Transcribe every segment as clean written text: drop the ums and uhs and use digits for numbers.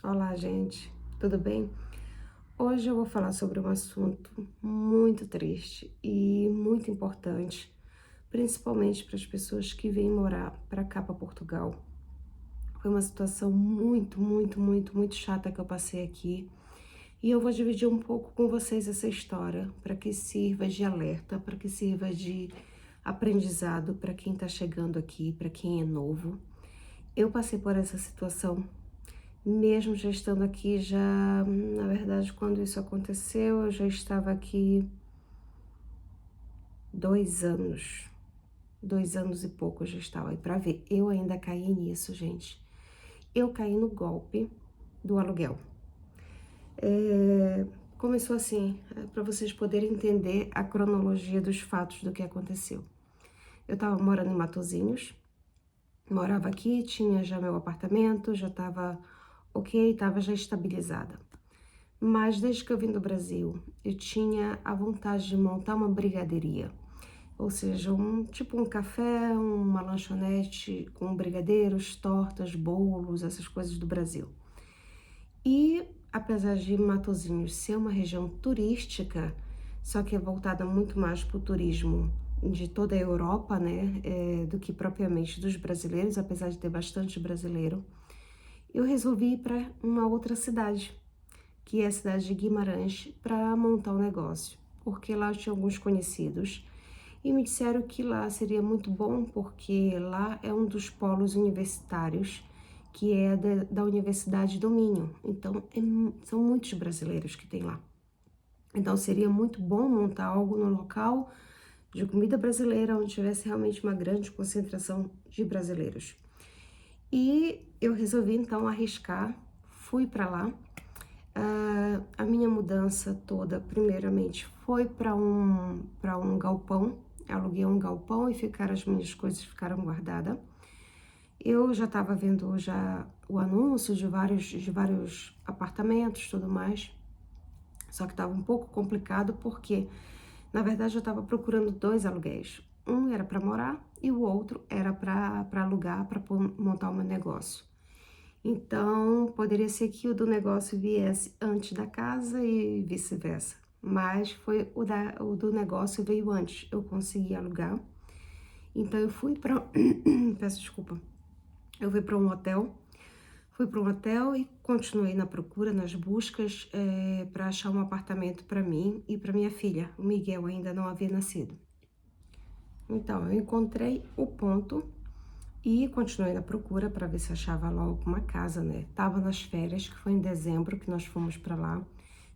Olá, gente, tudo bem? Hoje eu vou falar sobre um assunto muito triste e muito importante, principalmente para as pessoas que vêm morar para cá, para Portugal. Foi uma situação muito chata que eu passei aqui e eu vou dividir um pouco com vocês essa história para que sirva de alerta, para que sirva de aprendizado para quem está chegando aqui, para quem é novo. Eu passei por essa situação. Mesmo já estando aqui, na verdade, quando isso aconteceu, eu já estava aqui 2 anos, 2 anos e pouco eu já estava aí para ver. Eu ainda caí nisso, gente. Eu caí no golpe do aluguel. Começou assim, para vocês poderem entender a cronologia dos fatos do que aconteceu. Eu estava morando em Matosinhos, morava aqui, tinha já meu apartamento, já estava ok, estava já estabilizada. Mas desde que eu vim do Brasil, eu tinha a vontade de montar uma brigadeiria. Ou seja, tipo um café, uma lanchonete com brigadeiros, tortas, bolos, essas coisas do Brasil. E apesar de Matosinhos ser uma região turística, só que é voltada muito mais para o turismo de toda a Europa, né, do que propriamente dos brasileiros, apesar de ter bastante brasileiro, eu resolvi ir para uma outra cidade, que é a cidade de Guimarães, para montar um negócio, porque lá eu tinha alguns conhecidos e me disseram que lá seria muito bom, porque lá é um dos polos universitários, que é da Universidade do Minho, então são muitos brasileiros que tem lá. Então seria muito bom montar algo no local de comida brasileira, onde tivesse realmente uma grande concentração de brasileiros. E eu resolvi então arriscar, fui para lá. A minha mudança toda, primeiramente, foi para um galpão. Aluguei um galpão e as minhas coisas ficaram guardadas. Eu já estava vendo já o anúncio de vários apartamentos, tudo mais. Só que estava um pouco complicado porque, na verdade, eu estava procurando 2 aluguéis. Um era para morar e o outro era para alugar, para montar o meu negócio. Então, poderia ser que o do negócio viesse antes da casa e vice-versa. Mas foi o do negócio veio antes, eu consegui alugar. Então, eu fui para... Peço desculpa. Eu fui para um hotel e continuei na procura, nas buscas, para achar um apartamento para mim e para minha filha. O Miguel ainda não havia nascido. Então, eu encontrei o ponto e continuei na procura para ver se achava logo uma casa, né? Tava nas férias, que foi em dezembro que nós fomos para lá.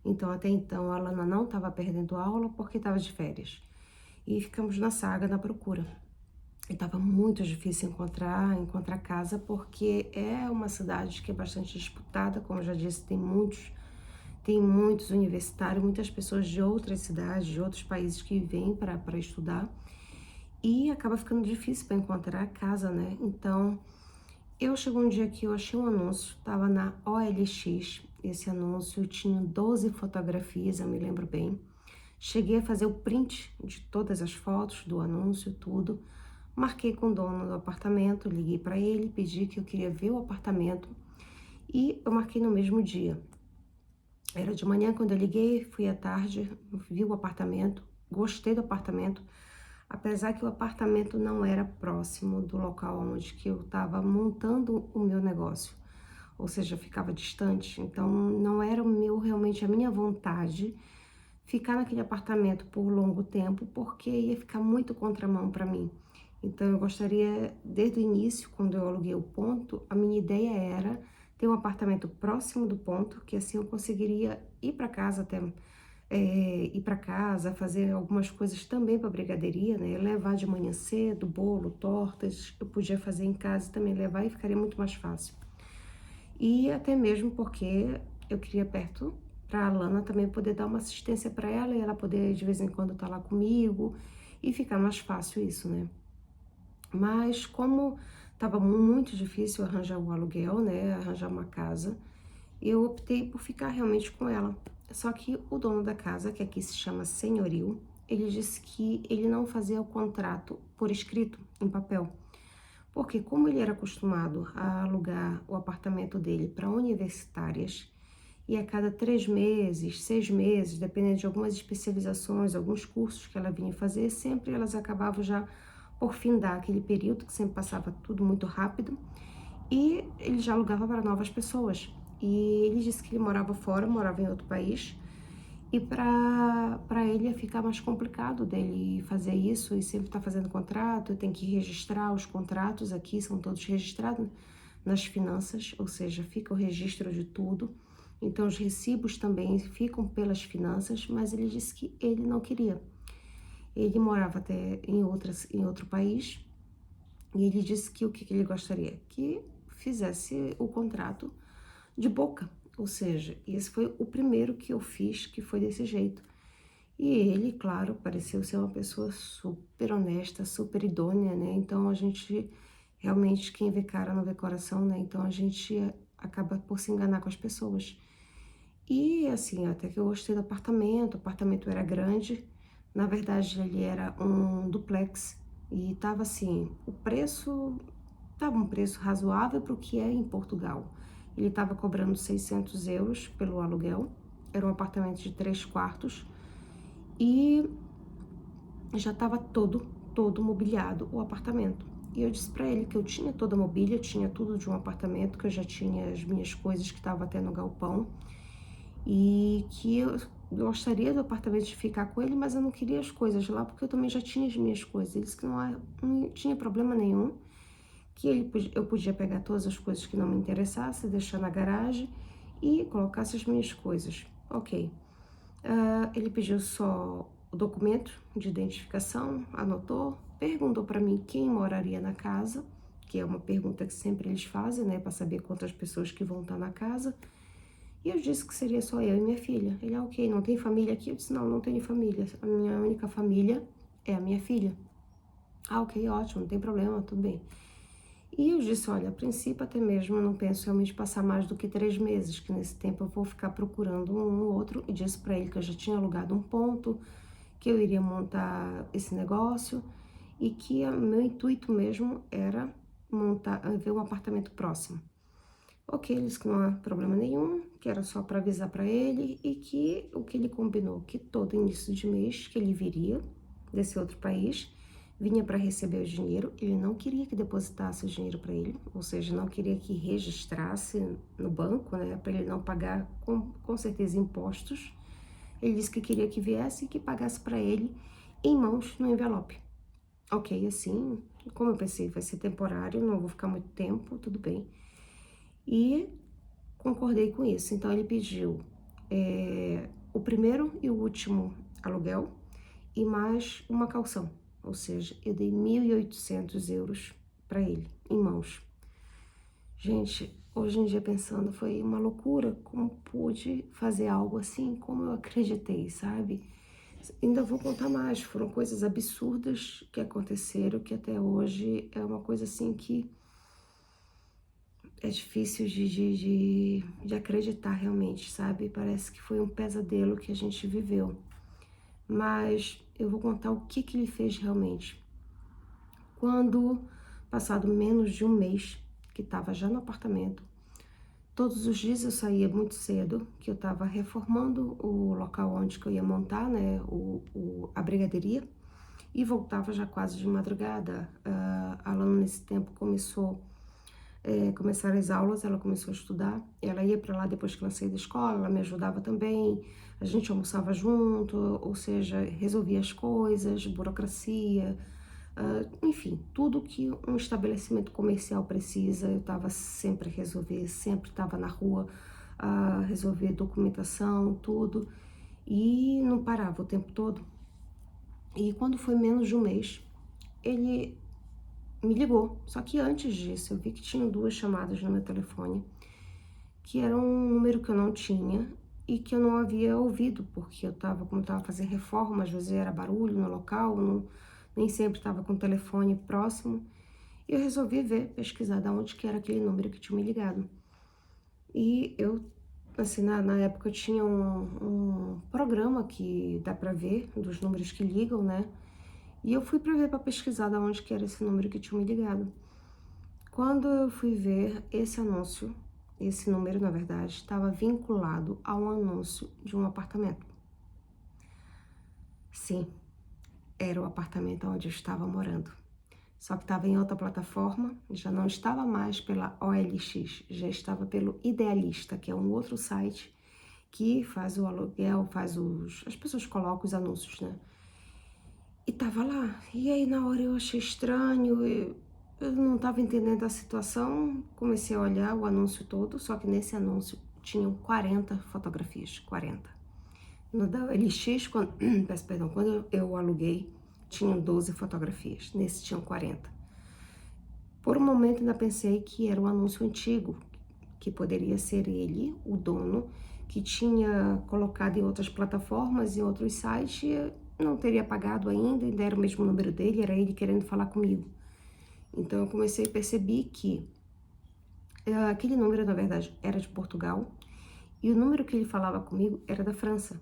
Então, até então, a Lana não estava perdendo aula porque estava de férias. E ficamos na saga, na procura. E tava muito difícil encontrar casa, porque é uma cidade que é bastante disputada, como eu já disse, tem muitos universitários, muitas pessoas de outras cidades, de outros países que vêm para estudar. E acaba ficando difícil para encontrar casa, né? Então, chegou um dia que eu achei um anúncio, tava na OLX, esse anúncio tinha 12 fotografias, eu me lembro bem. Cheguei a fazer o print de todas as fotos do anúncio, tudo. Marquei com o dono do apartamento, liguei para ele, pedi que eu queria ver o apartamento e eu marquei no mesmo dia. Era de manhã quando eu liguei, fui à tarde, vi o apartamento, gostei do apartamento, apesar que o apartamento não era próximo do local onde que eu estava montando o meu negócio, ou seja, ficava distante, então não era realmente a minha vontade ficar naquele apartamento por longo tempo, porque ia ficar muito contramão para mim. Então eu gostaria, desde o início, quando eu aluguei o ponto, a minha ideia era ter um apartamento próximo do ponto, que assim eu conseguiria ir para casa até ir para casa, fazer algumas coisas também para brigadeiria, né? Levar de manhã cedo, bolo, tortas, eu podia fazer em casa e também levar e ficaria muito mais fácil. E até mesmo porque eu queria perto para a Lana também poder dar uma assistência para ela e ela poder de vez em quando estar lá comigo e ficar mais fácil isso, né? Mas como estava muito difícil arranjar um aluguel, né, arranjar uma casa, eu optei por ficar realmente com ela. Só que o dono da casa, que aqui se chama senhorio, ele disse que ele não fazia o contrato por escrito, em papel, Porque como ele era acostumado a alugar o apartamento dele para universitárias, e a cada 3 meses, 6 meses, dependendo de algumas especializações, alguns cursos que ela vinha fazer, sempre elas acabavam já por findar aquele período, que sempre passava tudo muito rápido, e ele já alugava para novas pessoas. E ele disse que ele morava fora, morava em outro país, e para ele ia ficar mais complicado dele fazer isso e sempre estar fazendo contrato, tem que registrar os contratos aqui, são todos registrados nas finanças, ou seja, fica o registro de tudo. Então os recibos também ficam pelas finanças, mas ele disse que ele não queria. Ele morava até em outro país e ele disse que o que ele gostaria? Que fizesse o contrato de boca. Ou seja, esse foi o primeiro que eu fiz que foi desse jeito. E ele, claro, pareceu ser uma pessoa super honesta, super idônea, né? Então a gente realmente, quem vê cara não vê coração, né? Então a gente acaba por se enganar com as pessoas. E assim, até que eu gostei do apartamento, o apartamento era grande, na verdade ele era um duplex e tava assim, o preço tava um preço razoável para o que é em Portugal. Ele estava cobrando 600 euros pelo aluguel, era um apartamento de 3 quartos e já estava todo mobiliado o apartamento. E eu disse para ele que eu tinha toda a mobília, tinha tudo de um apartamento, que eu já tinha as minhas coisas que estavam até no galpão e que eu gostaria do apartamento de ficar com ele, mas eu não queria as coisas lá porque eu também já tinha as minhas coisas. Ele disse que não tinha problema nenhum, que eu podia pegar todas as coisas que não me interessassem, deixar na garagem e colocasse as minhas coisas. Ok. Ele pediu só o documento de identificação, anotou, perguntou para mim quem moraria na casa, que é uma pergunta que sempre eles fazem, né, para saber quantas pessoas que vão estar na casa. E eu disse que seria só eu e minha filha. Ele, ok, não tem família aqui? Eu disse, não, não tenho família. A minha única família é a minha filha. Ok, ótimo, não tem problema, tudo bem. E eu disse, olha, a princípio até mesmo eu não penso realmente passar mais do que 3 meses, que nesse tempo eu vou ficar procurando um ou outro. E disse para ele que eu já tinha alugado um ponto, que eu iria montar esse negócio e que o meu intuito mesmo era ver um apartamento próximo. Ok, ele disse que não há problema nenhum, que era só para avisar para ele e que o que ele combinou, que todo início de mês que ele viria desse outro país, vinha para receber o dinheiro, ele não queria que depositasse o dinheiro para ele, ou seja, não queria que registrasse no banco, né, para ele não pagar com certeza impostos. Ele disse que queria que viesse e que pagasse para ele em mãos no envelope. Ok, assim, como eu pensei, vai ser temporário, não vou ficar muito tempo, tudo bem. E concordei com isso. Então ele pediu o primeiro e o último aluguel e mais uma caução. Ou seja, eu dei 1.800 euros para ele, em mãos. Gente, hoje em dia pensando, foi uma loucura como pude fazer algo assim, como eu acreditei, sabe? Ainda vou contar mais, foram coisas absurdas que aconteceram, que até hoje é uma coisa assim que é difícil de acreditar realmente, sabe? Parece que foi um pesadelo que a gente viveu. Mas eu vou contar o que ele fez realmente. Quando, passado menos de um mês, que estava já no apartamento, todos os dias eu saía muito cedo, que eu estava reformando o local onde que eu ia montar, né, a brigadeiria, e voltava já quase de madrugada. A Alana, nesse tempo, começaram as aulas, ela começou a estudar, ela ia para lá depois que ela saía da escola, ela me ajudava também, a gente almoçava junto, ou seja, resolvia as coisas, burocracia, enfim, tudo que um estabelecimento comercial precisa, eu estava sempre a resolver, sempre estava na rua a resolver documentação, tudo, e não parava o tempo todo. E quando foi menos de um mês, ele me ligou. Só que antes disso, eu vi que tinha 2 chamadas no meu telefone, que era um número que eu não tinha e que eu não havia ouvido, porque como eu tava fazendo reforma, às vezes era barulho no local, nem sempre estava com o telefone próximo. E eu resolvi pesquisar de onde que era aquele número que tinha me ligado. E eu, assim, na época eu tinha um programa que dá pra ver dos números que ligam, né? E eu fui pra pesquisar de onde que era esse número que tinha me ligado. Quando eu fui ver esse anúncio, esse número, na verdade, estava vinculado a um anúncio de um apartamento. Sim, era o apartamento onde eu estava morando. Só que estava em outra plataforma, já não estava mais pela OLX, já estava pelo Idealista, que é um outro site que faz o aluguel, as pessoas colocam os anúncios, né? E tava lá. E aí na hora eu achei estranho, eu não estava entendendo a situação, comecei a olhar o anúncio todo, só que nesse anúncio tinham 40 fotografias, 40. No da OLX, peço perdão, quando eu aluguei, tinham 12 fotografias, nesse tinham 40. Por um momento ainda pensei que era um anúncio antigo, que poderia ser ele, o dono, que tinha colocado em outras plataformas, em outros sites, e não teria pagado ainda era o mesmo número dele, era ele querendo falar comigo. Então eu comecei a perceber que aquele número, na verdade, era de Portugal, e o número que ele falava comigo era da França.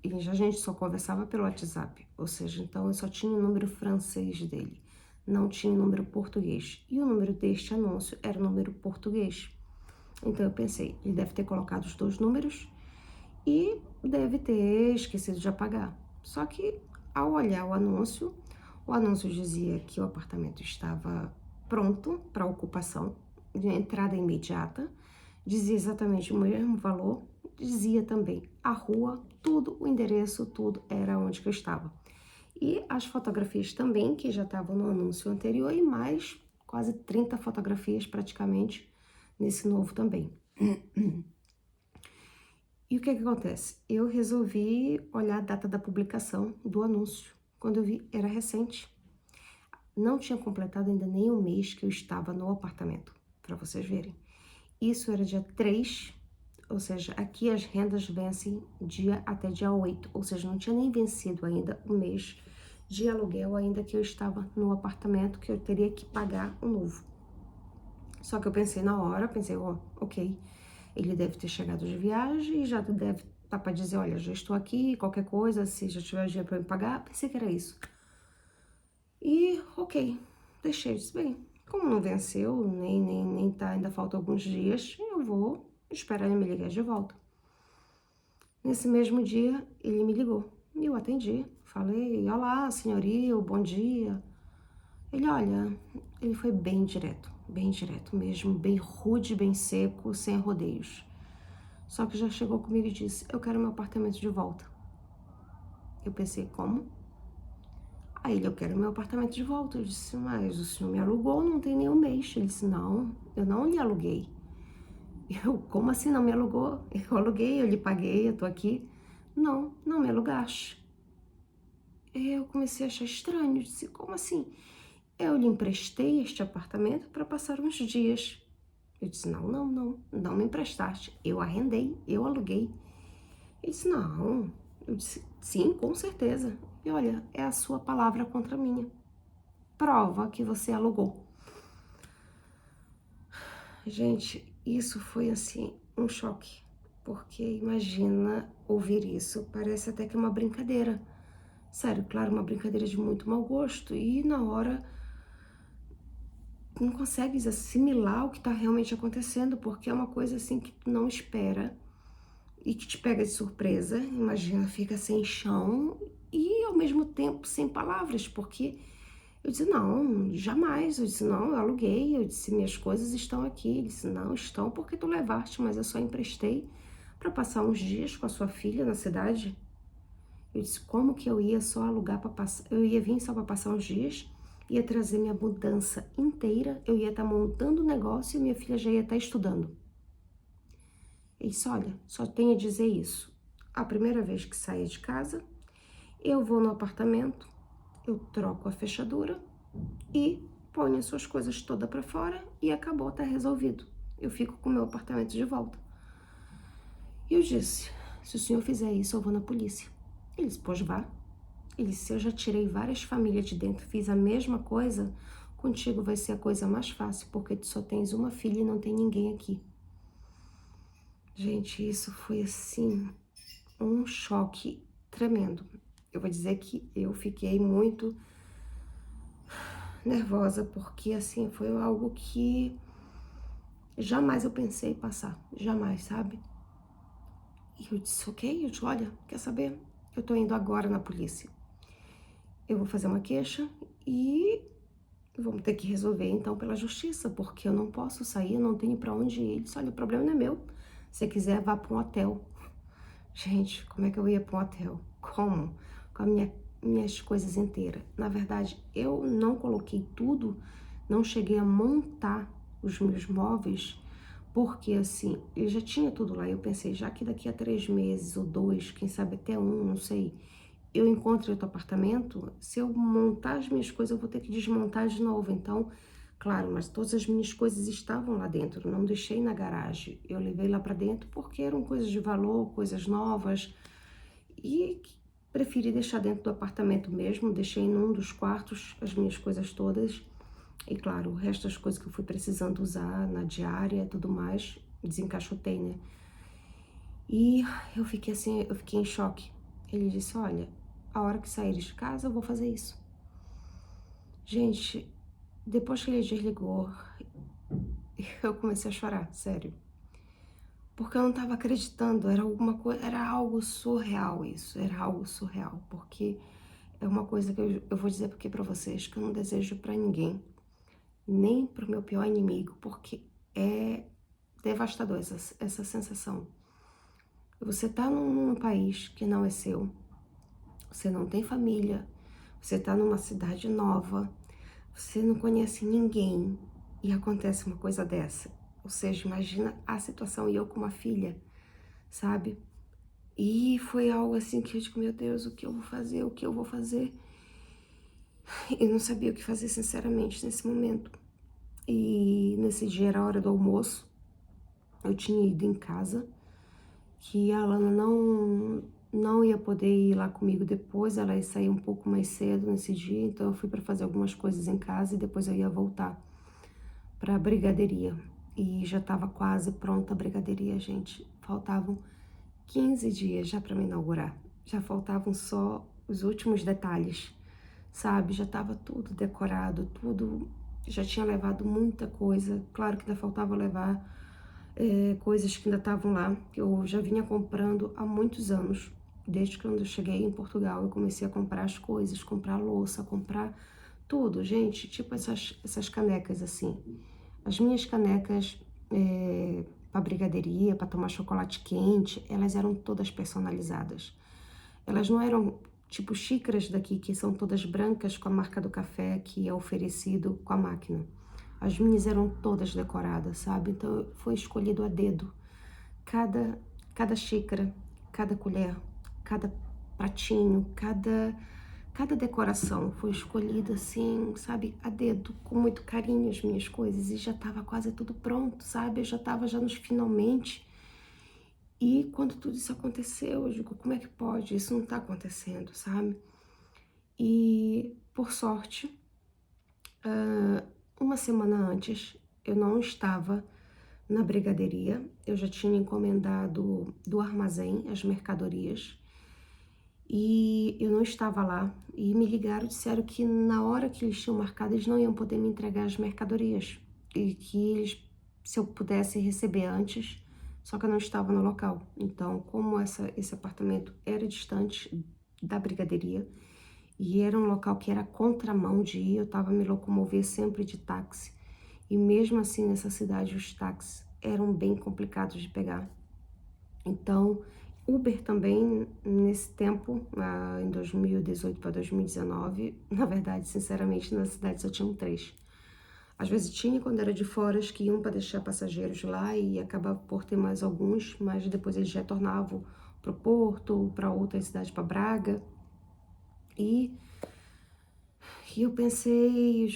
E a gente só conversava pelo WhatsApp, ou seja, então eu só tinha o número francês dele, não tinha o número português. E o número deste anúncio era o número português. Então eu pensei, ele deve ter colocado os dois números e deve ter esquecido de apagar. Só que ao olhar o anúncio dizia que o apartamento estava pronto para ocupação, de entrada imediata, dizia exatamente o mesmo valor, dizia também a rua, tudo, o endereço, tudo era onde que eu estava. E as fotografias também, que já estavam no anúncio anterior, e mais quase 30 fotografias praticamente nesse novo também. E o que acontece? Eu resolvi olhar a data da publicação do anúncio. Quando eu vi, era recente. Não tinha completado ainda nem um mês que eu estava no apartamento, para vocês verem. Isso era dia 3, ou seja, aqui as rendas vencem até dia 8, ou seja, não tinha nem vencido ainda o mês de aluguel, ainda que eu estava no apartamento, que eu teria que pagar o novo. Só que eu pensei na hora, ok, ele deve ter chegado de viagem e já deve estar para dizer, olha, já estou aqui, qualquer coisa, se já tiver dinheiro para me pagar, pensei que era isso. E, ok, deixei, disse, bem, como não venceu, nem tá, ainda faltam alguns dias, eu vou esperar ele me ligar de volta. Nesse mesmo dia, ele me ligou e eu atendi. Falei, olá, senhorio, bom dia. Ele foi bem direto mesmo, bem rude, bem seco, sem rodeios. Só que já chegou comigo e disse, eu quero meu apartamento de volta. Eu pensei, como? Aí ele, eu quero meu apartamento de volta. Eu disse, mas o senhor me alugou, não tem nenhum mês. Ele disse, não, eu não lhe aluguei. Eu, como assim não me alugou? Eu aluguei, eu lhe paguei, eu tô aqui. Não, não me alugaste. Eu comecei a achar estranho, eu disse, como assim? Eu lhe emprestei este apartamento para passar uns dias. Eu disse, não me emprestaste. Eu arrendei, eu aluguei. Ele disse, não. Eu disse, sim, com certeza. E olha, é a sua palavra contra a minha. Prova que você alugou. Gente, isso foi assim, um choque. Porque imagina ouvir isso, parece até que é uma brincadeira. Sério, claro, uma brincadeira de muito mau gosto. E na hora não consegues assimilar o que está realmente acontecendo, porque é uma coisa assim que tu não espera e que te pega de surpresa. Imagina, fica sem chão e ao mesmo tempo sem palavras, porque eu disse, não, jamais. Eu disse, não, eu aluguei. Eu disse, minhas coisas estão aqui. Ele disse, não, estão porque tu levaste, mas eu só emprestei para passar uns dias com a sua filha na cidade. Eu disse, como que eu ia só alugar para passar? Eu ia vir só para passar uns dias, ia trazer minha mudança inteira, eu ia estar montando o negócio e minha filha já ia estar estudando. Ele disse, olha, só tenho a dizer isso. A primeira vez que sair de casa, eu vou no apartamento, eu troco a fechadura e ponho as suas coisas todas para fora e acabou, tá resolvido. Eu fico com o meu apartamento de volta. E eu disse, se o senhor fizer isso, eu vou na polícia. Ele disse, pois vá. Ele disse, se eu já tirei várias famílias de dentro, fiz a mesma coisa, contigo vai ser a coisa mais fácil, porque tu só tens uma filha e não tem ninguém aqui. Gente, isso foi assim, um choque tremendo. Eu vou dizer que eu fiquei muito nervosa, porque assim, foi algo que jamais eu pensei em passar, jamais, sabe? E eu disse, ok, eu disse, olha, quer saber? Eu tô indo agora na polícia. Eu vou fazer uma queixa e vamos ter que resolver então pela justiça, porque eu não posso sair, eu não tenho pra onde ir. Ele disse, olha, o problema não é meu. Se quiser, vá pra um hotel. Gente, como é que eu ia pra um hotel? Como? Com minhas coisas inteiras. Na verdade, eu não coloquei tudo, não cheguei a montar os meus móveis, porque assim, eu já tinha tudo lá. Eu pensei, já que daqui a 3 meses ou 2, quem sabe até 1, não sei, eu encontro outro apartamento, se eu montar as minhas coisas, eu vou ter que desmontar de novo. Então, claro, mas todas as minhas coisas estavam lá dentro, não deixei na garagem. Eu levei lá para dentro porque eram coisas de valor, coisas novas, e preferi deixar dentro do apartamento mesmo. Deixei num dos quartos as minhas coisas todas. E claro, o resto das coisas que eu fui precisando usar na diária e tudo mais, desencaixotei, né? E eu fiquei assim, eu fiquei em choque. Ele disse, olha, a hora que saíres de casa eu vou fazer isso. Gente, depois que ele desligou, eu comecei a chorar, sério. Porque eu não tava acreditando, era alguma coisa, era algo surreal isso, era algo surreal. Porque é uma coisa que eu vou dizer porque pra vocês, que eu não desejo pra ninguém, nem pro meu pior inimigo, porque é devastador essa sensação. Você tá num país que não é seu, você não tem família, você tá numa cidade nova, você não conhece ninguém e acontece uma coisa dessa. Ou seja, imagina a situação e eu com uma filha, sabe? E foi algo assim que eu digo, meu Deus, o que eu vou fazer? O que eu vou fazer? Eu não sabia o que fazer, sinceramente, nesse momento. E nesse dia era a hora do almoço, eu tinha ido em casa, que a Alana não ia poder ir lá comigo depois, ela ia sair um pouco mais cedo nesse dia, então eu fui para fazer algumas coisas em casa e depois eu ia voltar para a brigaderia. E já estava quase pronta a brigaderia, gente. Faltavam 15 dias já para me inaugurar. Já faltavam só os últimos detalhes, sabe? Já estava tudo decorado, tudo. Já tinha levado muita coisa. Claro que ainda faltava levar coisas que ainda estavam lá, que eu já vinha comprando há muitos anos. Desde que eu cheguei em Portugal, eu comecei a comprar as coisas, comprar louça, comprar tudo, gente. Tipo essas canecas assim. As minhas canecas para brigadeiria, para tomar chocolate quente, elas eram todas personalizadas. Elas não eram tipo xícaras daqui, que são todas brancas com a marca do café que é oferecido com a máquina. As minhas eram todas decoradas, sabe? Então foi escolhido a dedo. Cada, cada xícara, cada colher, cada pratinho, cada decoração foi escolhida assim, sabe, a dedo, com muito carinho as minhas coisas, e já estava quase tudo pronto, sabe? Eu já estava já nos finalmente. E quando tudo isso aconteceu, eu digo, como é que pode? Isso não tá acontecendo, sabe? E por sorte, uma semana antes, eu não estava na brigaderia, eu já tinha encomendado do armazém as mercadorias e eu não estava lá. E me ligaram e disseram que na hora que eles tinham marcado, eles não iam poder me entregar as mercadorias e que eles, se eu pudesse receber antes, só que eu não estava no local. Então, como esse apartamento era distante da brigaderia e era um local que era contramão de ir, eu estava me locomover sempre de táxi. E mesmo assim, nessa cidade, os táxis eram bem complicados de pegar. Então, Uber também, nesse tempo, em 2018 para 2019, na verdade, sinceramente, na cidade só tinham 3. Às vezes tinha quando era de fora, que iam para deixar passageiros lá e acabava por ter mais alguns, mas depois eles retornavam para o Porto, para outra cidade, para Braga. E eu pensei,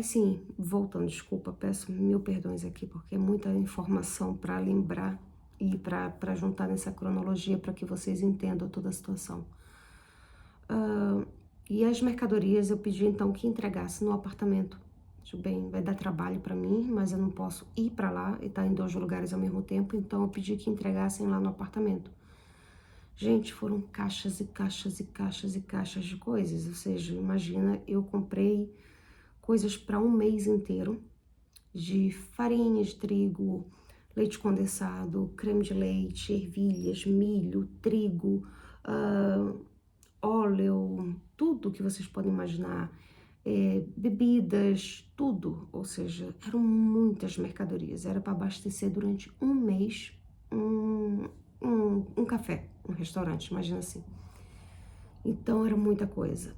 sim, voltando, desculpa, peço mil perdões aqui, porque é muita informação para lembrar e para juntar nessa cronologia para que vocês entendam toda a situação. E as mercadorias eu pedi então que entregasse no apartamento. Tudo bem, vai dar trabalho para mim, mas eu não posso ir para lá e estar em 2 lugares ao mesmo tempo, então eu pedi que entregassem lá no apartamento. Gente, foram caixas e caixas e caixas e caixas de coisas, ou seja, imagina, eu comprei coisas para um mês inteiro, de farinha de trigo, leite condensado, creme de leite, ervilhas, milho, trigo, óleo, tudo que vocês podem imaginar, bebidas, tudo. Ou seja, eram muitas mercadorias. Era para abastecer durante um mês um café, um restaurante, imagina assim. Então era muita coisa.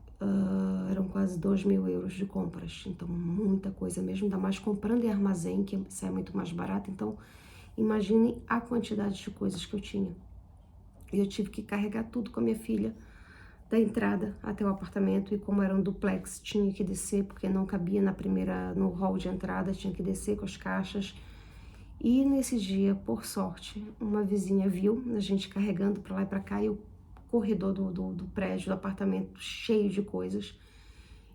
Eram quase 2.000 euros de compras, então muita coisa mesmo, ainda mais comprando em armazém, que sai muito mais barato. Então imagine a quantidade de coisas que eu tinha. E eu tive que carregar tudo com a minha filha, da entrada até o apartamento, e como era um duplex, tinha que descer, porque não cabia no hall de entrada, tinha que descer com as caixas. E nesse dia, por sorte, uma vizinha viu a gente carregando para lá e para cá, e o corredor do prédio, do apartamento, cheio de coisas.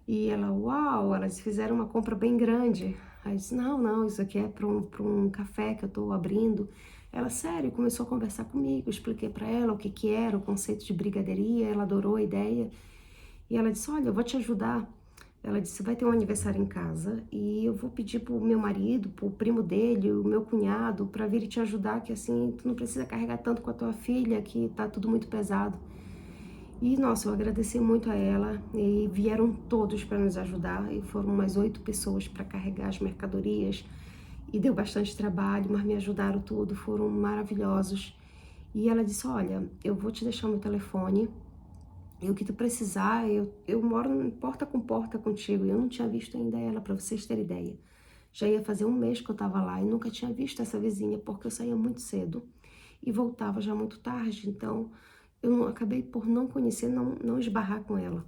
E ela, uau, elas fizeram uma compra bem grande. Aí eu disse, não, isso aqui é para um café que eu tô abrindo. Ela, sério, começou a conversar comigo, expliquei para ela o que era o conceito de brigadeiria, ela adorou a ideia. E ela disse, olha, eu vou te ajudar. Ela disse, vai ter um aniversário em casa e eu vou pedir pro meu marido, pro primo dele, o meu cunhado, para vir te ajudar, que assim, tu não precisa carregar tanto com a tua filha, que tá tudo muito pesado. E, nossa, eu agradeci muito a ela, e vieram todos para nos ajudar, e foram umas 8 pessoas para carregar as mercadorias, e deu bastante trabalho, mas me ajudaram tudo, foram maravilhosos. E ela disse, olha, eu vou te deixar o meu telefone, e o que tu precisar, eu moro porta com porta contigo, e eu não tinha visto ainda ela, para vocês terem ideia. Já ia fazer um mês que eu tava lá, e nunca tinha visto essa vizinha, porque eu saía muito cedo, e voltava já muito tarde, então acabei por não conhecer, não esbarrar com ela.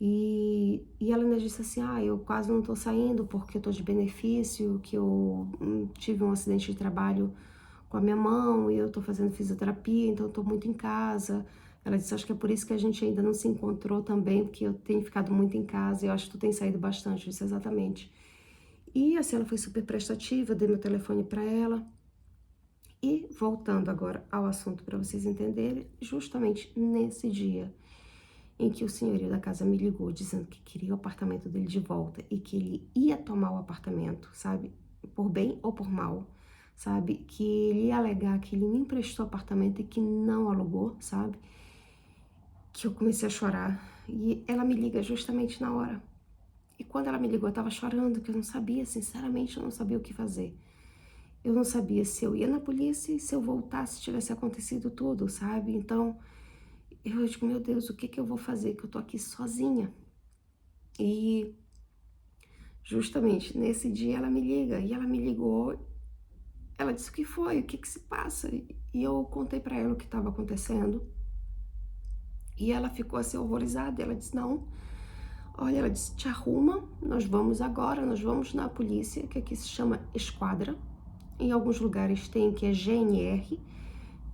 E ela ainda disse assim, eu quase não tô saindo porque eu tô de benefício, que eu tive um acidente de trabalho com a minha mão e eu tô fazendo fisioterapia, então eu tô muito em casa. Ela disse, acho que é por isso que a gente ainda não se encontrou também, porque eu tenho ficado muito em casa e eu acho que tu tem saído bastante. Eu disse, exatamente. E assim, ela foi super prestativa, dei meu telefone para ela. E voltando agora ao assunto para vocês entenderem, justamente nesse dia em que o senhorio da casa me ligou dizendo que queria o apartamento dele de volta e que ele ia tomar o apartamento, sabe? Por bem ou por mal, sabe? Que ele ia alegar que ele me emprestou o apartamento e que não alugou, sabe? Que eu comecei a chorar. E ela me liga justamente na hora. E quando ela me ligou, eu tava chorando, que eu não sabia, sinceramente, eu não sabia o que fazer. Eu não sabia se eu ia na polícia e se eu voltasse, tivesse acontecido tudo, sabe? Então, eu digo, meu Deus, o que que eu vou fazer? Que eu tô aqui sozinha. E justamente nesse dia ela me liga, e ela me ligou, ela disse, o que foi? O que que se passa? E eu contei pra ela o que estava acontecendo. E ela ficou assim horrorizada, ela disse, não, olha, ela disse, te arruma, nós vamos agora, nós vamos na polícia, que aqui se chama esquadra. Em alguns lugares tem que é GNR,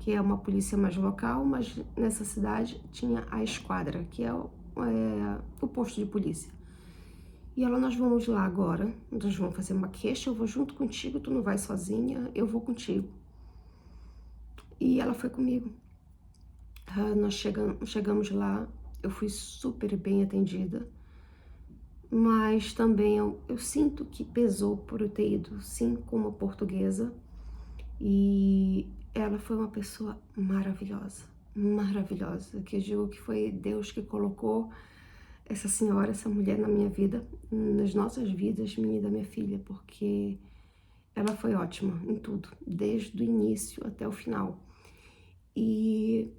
que é uma polícia mais local, mas nessa cidade tinha a esquadra, que é o posto de polícia. E ela, nós vamos lá agora, nós vamos fazer uma queixa, eu vou junto contigo, tu não vai sozinha, eu vou contigo. E ela foi comigo. Nós chegamos lá, eu fui super bem atendida, mas também eu sinto que pesou por eu ter ido, sim, com uma portuguesa. E ela foi uma pessoa maravilhosa, maravilhosa, que eu digo que foi Deus que colocou essa senhora, essa mulher na minha vida, nas nossas vidas, minha e da minha filha, porque ela foi ótima em tudo, desde o início até o final. E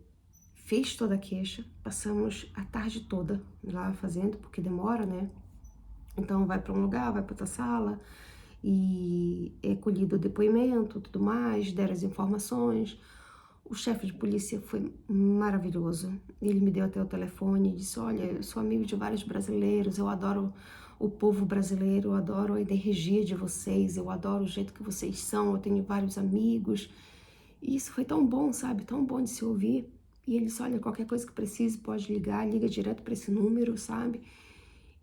fez toda a queixa, passamos a tarde toda lá fazendo, porque demora, né? Então vai para um lugar, vai para outra sala, e é colhido o depoimento, tudo mais, deram as informações. O chefe de polícia foi maravilhoso. Ele me deu até o telefone e disse, olha, eu sou amigo de vários brasileiros, eu adoro o povo brasileiro, eu adoro a energia de vocês, eu adoro o jeito que vocês são, eu tenho vários amigos. E isso foi tão bom, sabe? Tão bom de se ouvir. E ele disse, olha, qualquer coisa que precise, pode ligar, liga direto para esse número, sabe?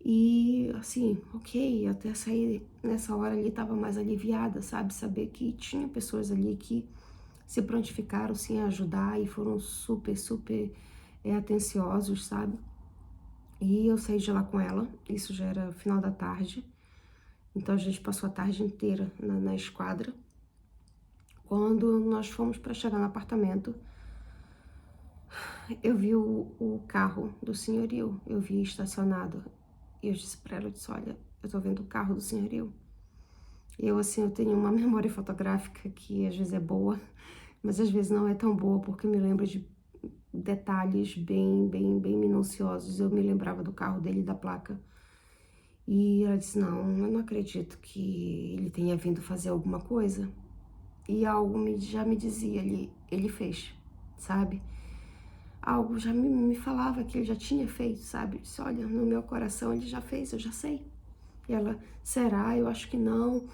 E assim, ok, até sair nessa hora ali tava mais aliviada, sabe? Saber que tinha pessoas ali que se prontificaram sim a ajudar e foram super atenciosos, sabe? E eu saí de lá com ela, isso já era final da tarde. Então a gente passou a tarde inteira na esquadra. Quando nós fomos para chegar no apartamento, eu vi o carro do senhorio, eu vi estacionado. E eu disse para ela, eu disse, olha, eu tô vendo o carro do senhorio. E eu, assim, eu tenho uma memória fotográfica que às vezes é boa, mas às vezes não é tão boa, porque me lembra de detalhes bem minuciosos. Eu me lembrava do carro dele e da placa. E ela disse, não, eu não acredito que ele tenha vindo fazer alguma coisa. E algo já me dizia ali, ele fez, sabe? Algo já me falava que ele já tinha feito, sabe? Eu disse, olha, no meu coração ele já fez, eu já sei. E ela, será? Eu acho que não.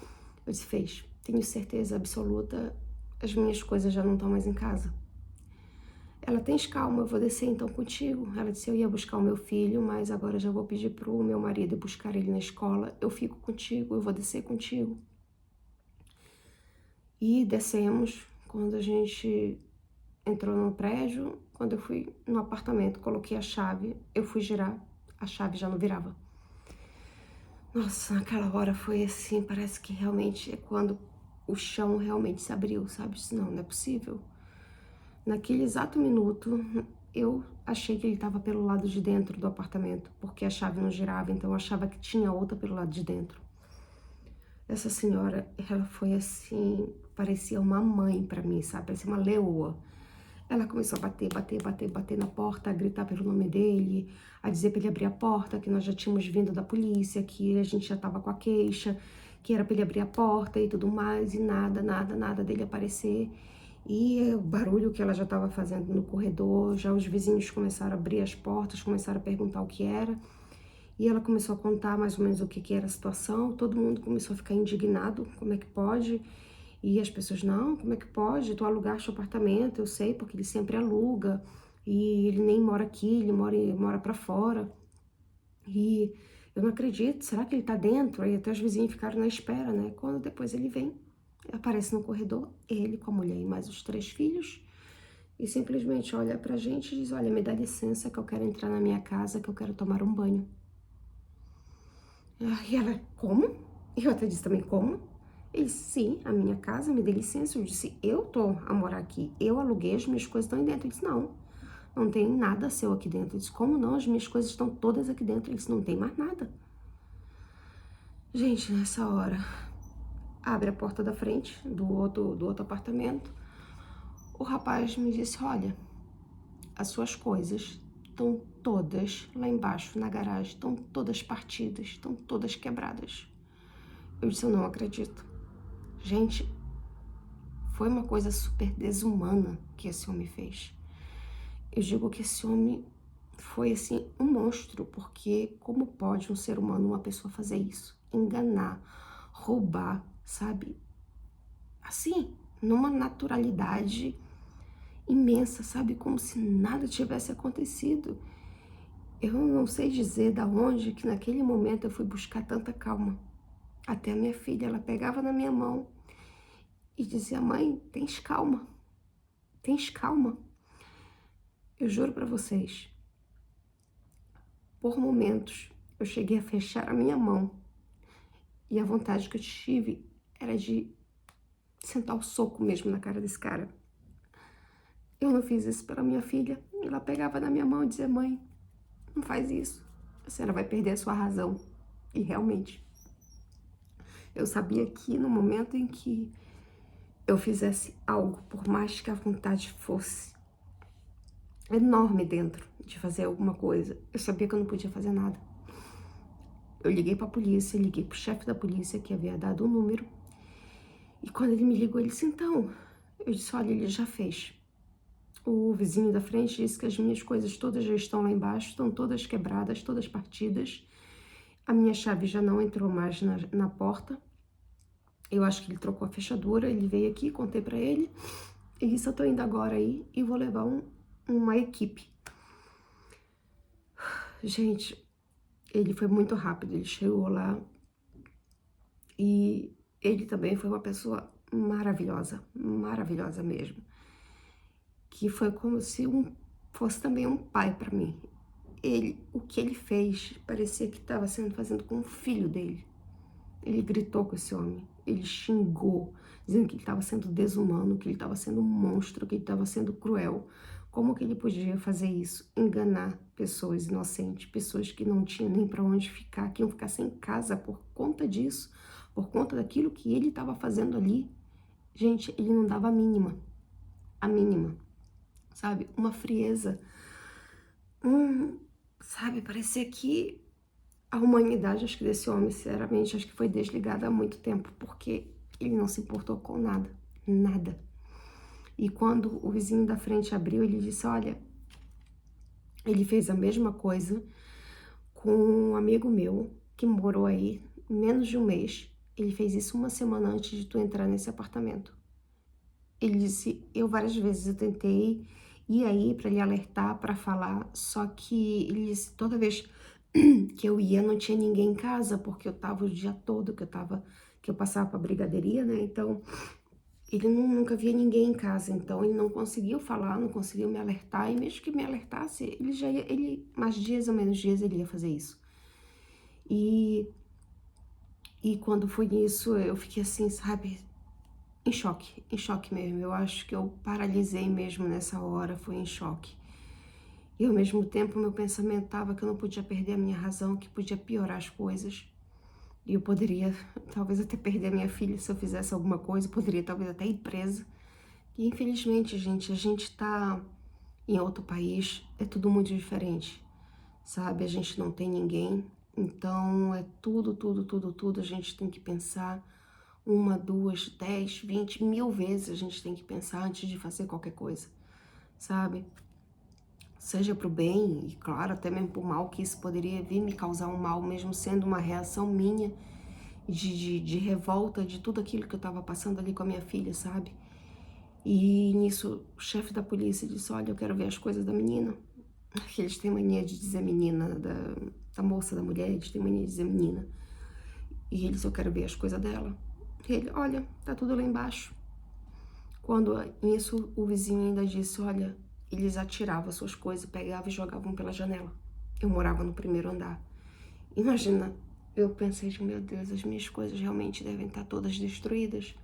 Eu disse, fez. Tenho certeza absoluta, as minhas coisas já não estão mais em casa. Ela, tens calma, eu vou descer então contigo. Ela disse, eu ia buscar o meu filho, mas agora já vou pedir pro meu marido ir buscar ele na escola. Eu fico contigo, eu vou descer contigo. E descemos. Quando a gente entrou no prédio, quando eu fui no apartamento, coloquei a chave, eu fui girar, a chave já não virava. Nossa, naquela hora foi assim, parece que realmente é quando o chão realmente se abriu, sabe? Não, não é possível. Naquele exato minuto, eu achei que ele estava pelo lado de dentro do apartamento, porque a chave não girava, então eu achava que tinha outra pelo lado de dentro. Essa senhora, ela foi assim, parecia uma mãe pra mim, sabe? Parecia uma leoa. Ela começou a bater na porta, a gritar pelo nome dele, a dizer para ele abrir a porta, que nós já tínhamos vindo da polícia, que a gente já estava com a queixa, que era para ele abrir a porta e tudo mais, e nada dele aparecer. E o barulho que ela já estava fazendo no corredor, já os vizinhos começaram a abrir as portas, começaram a perguntar o que era. E ela começou a contar mais ou menos o que era a situação, todo mundo começou a ficar indignado, como é que pode? E as pessoas, não, como é que pode? Tu alugaste o apartamento, eu sei, porque ele sempre aluga, e ele nem mora aqui, ele mora pra fora. E eu não acredito, será que ele tá dentro? Aí até os vizinhos ficaram na espera, né? Quando depois ele vem, aparece no corredor, ele com a mulher e mais os 3 filhos, e simplesmente olha pra gente e diz, olha, me dá licença que eu quero entrar na minha casa, que eu quero tomar um banho. E ela, como? Eu até disse também, como? Ele disse, sim, a minha casa, me dê licença. Eu disse, eu tô a morar aqui, eu aluguei, as minhas coisas estão aí dentro. Ele disse, não, não tem nada seu aqui dentro. Eu disse, como não? As minhas coisas estão todas aqui dentro. Ele disse, não tem mais nada. Gente, nessa hora, abre a porta da frente do outro apartamento. O rapaz me disse, olha, as suas coisas estão todas lá embaixo na garagem, estão todas partidas, estão todas quebradas. Eu disse, eu não acredito. Gente, foi uma coisa super desumana que esse homem fez. Eu digo que esse homem foi, assim, um monstro, porque como pode um ser humano, uma pessoa fazer isso? Enganar, roubar, sabe? Assim, numa naturalidade imensa, sabe? Como se nada tivesse acontecido. Eu não sei dizer da onde que naquele momento eu fui buscar tanta calma. Até a minha filha, ela pegava na minha mão e dizia, mãe, tens calma, tens calma. Eu juro pra vocês, por momentos eu cheguei a fechar a minha mão e a vontade que eu tive era de sentar o soco mesmo na cara desse cara. Eu não fiz isso pela minha filha. Ela pegava na minha mão e dizia, mãe, não faz isso, a senhora vai perder a sua razão. E realmente, eu sabia que no momento em que eu fizesse algo, por mais que a vontade fosse enorme dentro de fazer alguma coisa, eu sabia que eu não podia fazer nada. Eu liguei pra polícia, liguei pro chefe da polícia que havia dado o número. E quando ele me ligou, ele disse, então, eu disse, olha, ele já fez. O vizinho da frente disse que as minhas coisas todas já estão lá embaixo, estão todas quebradas, todas partidas. A minha chave já não entrou mais na porta. Eu acho que ele trocou a fechadura, ele veio aqui, contei pra ele. E isso eu tô indo agora aí e vou levar uma equipe. Gente, ele foi muito rápido, ele chegou lá e ele também foi uma pessoa maravilhosa mesmo. Que foi como se fosse também um pai para mim. o que ele fez parecia que estava sendo fazendo com o filho dele. Ele gritou com esse homem, ele xingou, dizendo que ele estava sendo desumano, que ele estava sendo um monstro, que ele estava sendo cruel. Como que ele podia fazer isso? Enganar pessoas inocentes, pessoas que não tinham nem para onde ficar, que iam ficar sem casa por conta disso, por conta daquilo que ele estava fazendo ali. Gente, ele não dava a mínima, sabe? Uma frieza, sabe? Parecia que a humanidade, acho que desse homem, sinceramente, acho que foi desligada há muito tempo, porque ele não se importou com nada, nada. E quando o vizinho da frente abriu, ele disse, olha, ele fez a mesma coisa com um amigo meu que morou aí menos de um mês. Ele fez isso uma semana antes de tu entrar nesse apartamento. Ele disse, eu várias vezes eu tentei ir aí para lhe alertar, para falar, só que ele disse, toda vez que eu ia não tinha ninguém em casa, porque eu tava o dia todo, que eu passava pra brigadeiria, né? Então, ele nunca via ninguém em casa, então ele não conseguiu falar, não conseguiu me alertar, e mesmo que me alertasse, mais dias ou menos dias ele ia fazer isso. E quando foi isso, eu fiquei assim, sabe, em choque mesmo. Eu acho que eu paralisei mesmo nessa hora, foi em choque. E ao mesmo tempo, meu pensamento estava que eu não podia perder a minha razão, que podia piorar as coisas. E eu poderia, talvez, até perder a minha filha se eu fizesse alguma coisa, poderia talvez até ir presa. E infelizmente, gente, a gente tá em outro país, é tudo muito diferente, sabe? A gente não tem ninguém, então é tudo, a gente tem que pensar uma, duas, 10, 20, 1000 vezes a gente tem que pensar antes de fazer qualquer coisa, sabe? Seja pro bem, e claro, até mesmo pro mal, que isso poderia vir me causar um mal, mesmo sendo uma reação minha, de revolta, de tudo aquilo que eu tava passando ali com a minha filha, sabe? E nisso, o chefe da polícia disse, olha, eu quero ver as coisas da menina. Eles têm mania de dizer menina, da moça, da mulher, eles têm mania de dizer menina. E ele disse, eu quero ver as coisas dela. E ele, olha, tá tudo lá embaixo. Quando nisso, o vizinho ainda disse, olha, eles atiravam as suas coisas, pegavam e jogavam pela janela. Eu morava no primeiro andar. Imagina, eu pensei, meu Deus, as minhas coisas realmente devem estar todas destruídas.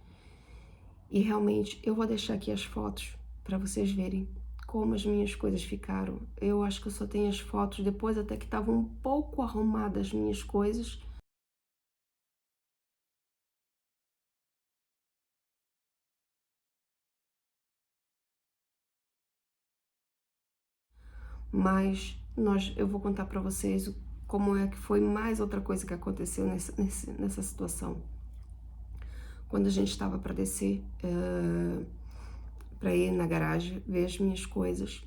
E realmente, eu vou deixar aqui as fotos para vocês verem como as minhas coisas ficaram. Eu acho que eu só tenho as fotos depois, até que estavam um pouco arrumadas as minhas coisas. Mas eu vou contar para vocês como é que foi mais outra coisa que aconteceu nessa situação. Quando a gente estava para descer, para ir na garagem, ver as minhas coisas,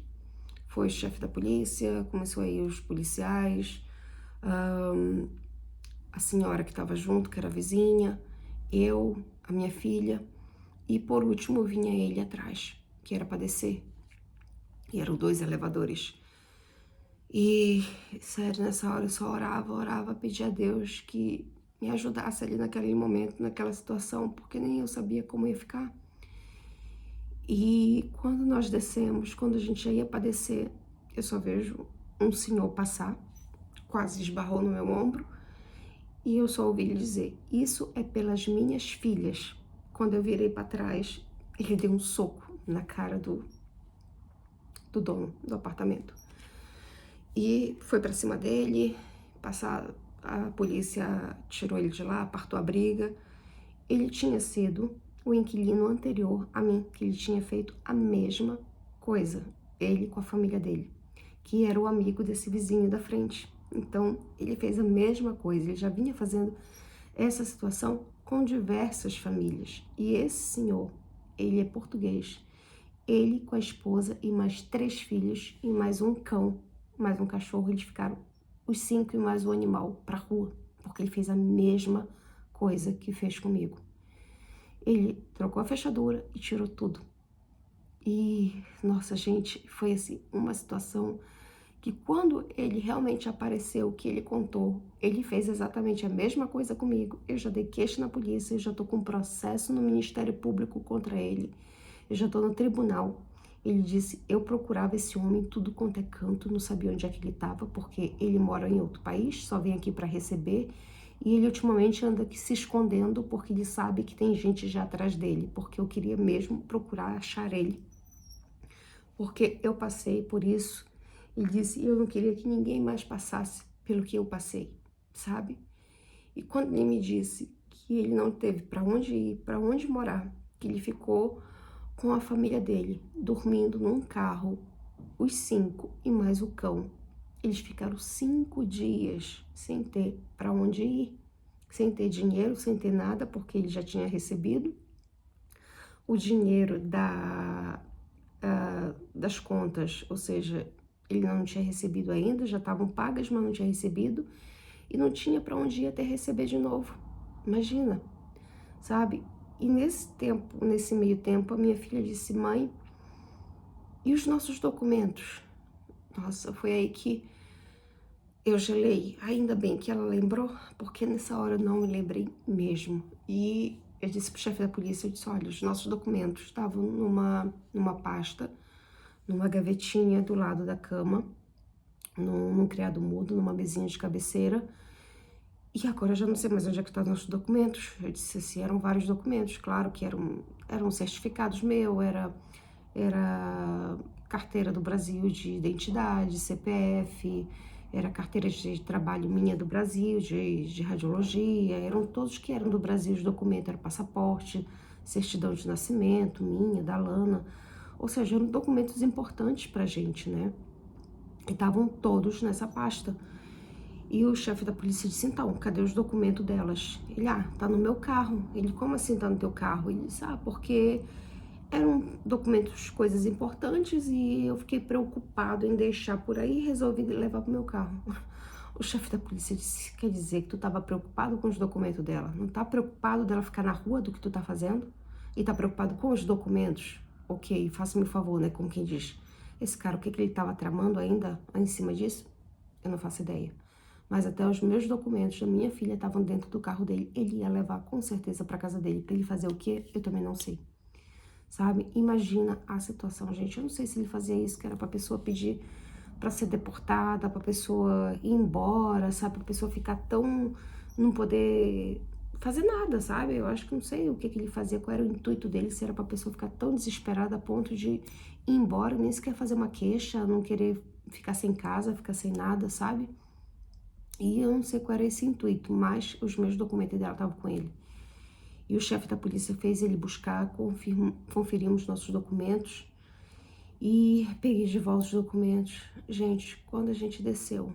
foi o chefe da polícia, começou aí os policiais, a senhora que estava junto, que era a vizinha, eu, a minha filha, e por último vinha ele atrás, que era para descer. E eram 2 elevadores. E, sério, nessa hora eu só orava, pedia a Deus que me ajudasse ali naquele momento, naquela situação, porque nem eu sabia como ia ficar. E quando nós descemos, quando a gente já ia para descer, eu só vejo um senhor passar, quase esbarrou no meu ombro, e eu só ouvi ele dizer, isso é pelas minhas filhas. Quando eu virei para trás, ele deu um soco na cara do dono do apartamento. E foi para cima dele, a polícia tirou ele de lá, apartou a briga. Ele tinha sido o inquilino anterior a mim, que ele tinha feito a mesma coisa, ele com a família dele, que era o amigo desse vizinho da frente. Então, ele fez a mesma coisa, ele já vinha fazendo essa situação com diversas famílias. E esse senhor, ele é português, ele com a esposa e mais 3 filhos e mais um cão, mais um cachorro, eles ficaram os 5 e mais o animal pra rua, porque ele fez a mesma coisa que fez comigo. Ele trocou a fechadura e tirou tudo. E, nossa, gente, foi assim, uma situação que quando ele realmente apareceu, que ele contou, ele fez exatamente a mesma coisa comigo. Eu já dei queixa na polícia, eu já tô com processo no Ministério Público contra ele, eu já tô no tribunal. Ele disse, eu procurava esse homem em tudo quanto é canto, não sabia onde é que ele estava, porque ele mora em outro país, só vem aqui para receber, e ele ultimamente anda aqui se escondendo, porque ele sabe que tem gente já atrás dele, porque eu queria mesmo procurar achar ele, porque eu passei por isso. Ele disse, eu não queria que ninguém mais passasse pelo que eu passei, sabe? E quando ele me disse que ele não teve para onde ir, para onde morar, que ele ficou com a família dele, dormindo num carro, os 5 e mais o cão. Eles ficaram 5 dias sem ter para onde ir, sem ter dinheiro, sem ter nada, porque ele já tinha recebido o dinheiro das contas, ou seja, ele não tinha recebido ainda, já estavam pagas, mas não tinha recebido, e não tinha para onde ir até receber de novo. Imagina, sabe? E nesse tempo, nesse meio tempo, a minha filha disse, mãe, e os nossos documentos? Nossa, foi aí que eu gelei. Ainda bem que ela lembrou, porque nessa hora eu não me lembrei mesmo. E eu disse pro chefe da polícia, eu disse, olha, os nossos documentos estavam numa pasta, numa gavetinha do lado da cama, num criado mudo, numa mesinha de cabeceira. E agora eu já não sei mais onde é que estão os nossos documentos. Eu disse assim, eram vários documentos, claro que eram certificados meus, era carteira do Brasil de identidade, CPF, era carteira de trabalho minha do Brasil, de radiologia, eram todos que eram do Brasil os documentos, era passaporte, certidão de nascimento, minha, da Lana, ou seja, eram documentos importantes pra gente, né? E estavam todos nessa pasta. E o chefe da polícia disse, então, cadê os documentos delas? Ele, tá no meu carro. Ele, como assim tá no teu carro? Ele disse, porque eram documentos, coisas importantes, e eu fiquei preocupado em deixar por aí e resolvi levar pro meu carro. O chefe da polícia disse, quer dizer que tu tava preocupado com os documentos dela? Não tá preocupado dela ficar na rua do que tu tá fazendo? E tá preocupado com os documentos? Ok, faça-me um favor, né, como quem diz. Esse cara, o que ele tava tramando ainda em cima disso? Eu não faço ideia. Mas até os meus documentos da minha filha estavam dentro do carro dele. Ele ia levar com certeza para casa dele. Para ele fazer o quê? Eu também não sei. Sabe? Imagina a situação, gente. Eu não sei se ele fazia isso, que era para pessoa pedir para ser deportada, para pessoa ir embora, sabe? Para pessoa ficar tão não poder fazer nada, sabe? Eu acho que não sei o que ele fazia, qual era o intuito dele, se era para pessoa ficar tão desesperada a ponto de ir embora, nem sequer fazer uma queixa, não querer ficar sem casa, ficar sem nada, sabe? E eu não sei qual era esse intuito, mas os meus documentos dela estavam com ele. E o chefe da polícia fez ele buscar, conferimos nossos documentos e peguei de volta os documentos. Gente, quando a gente desceu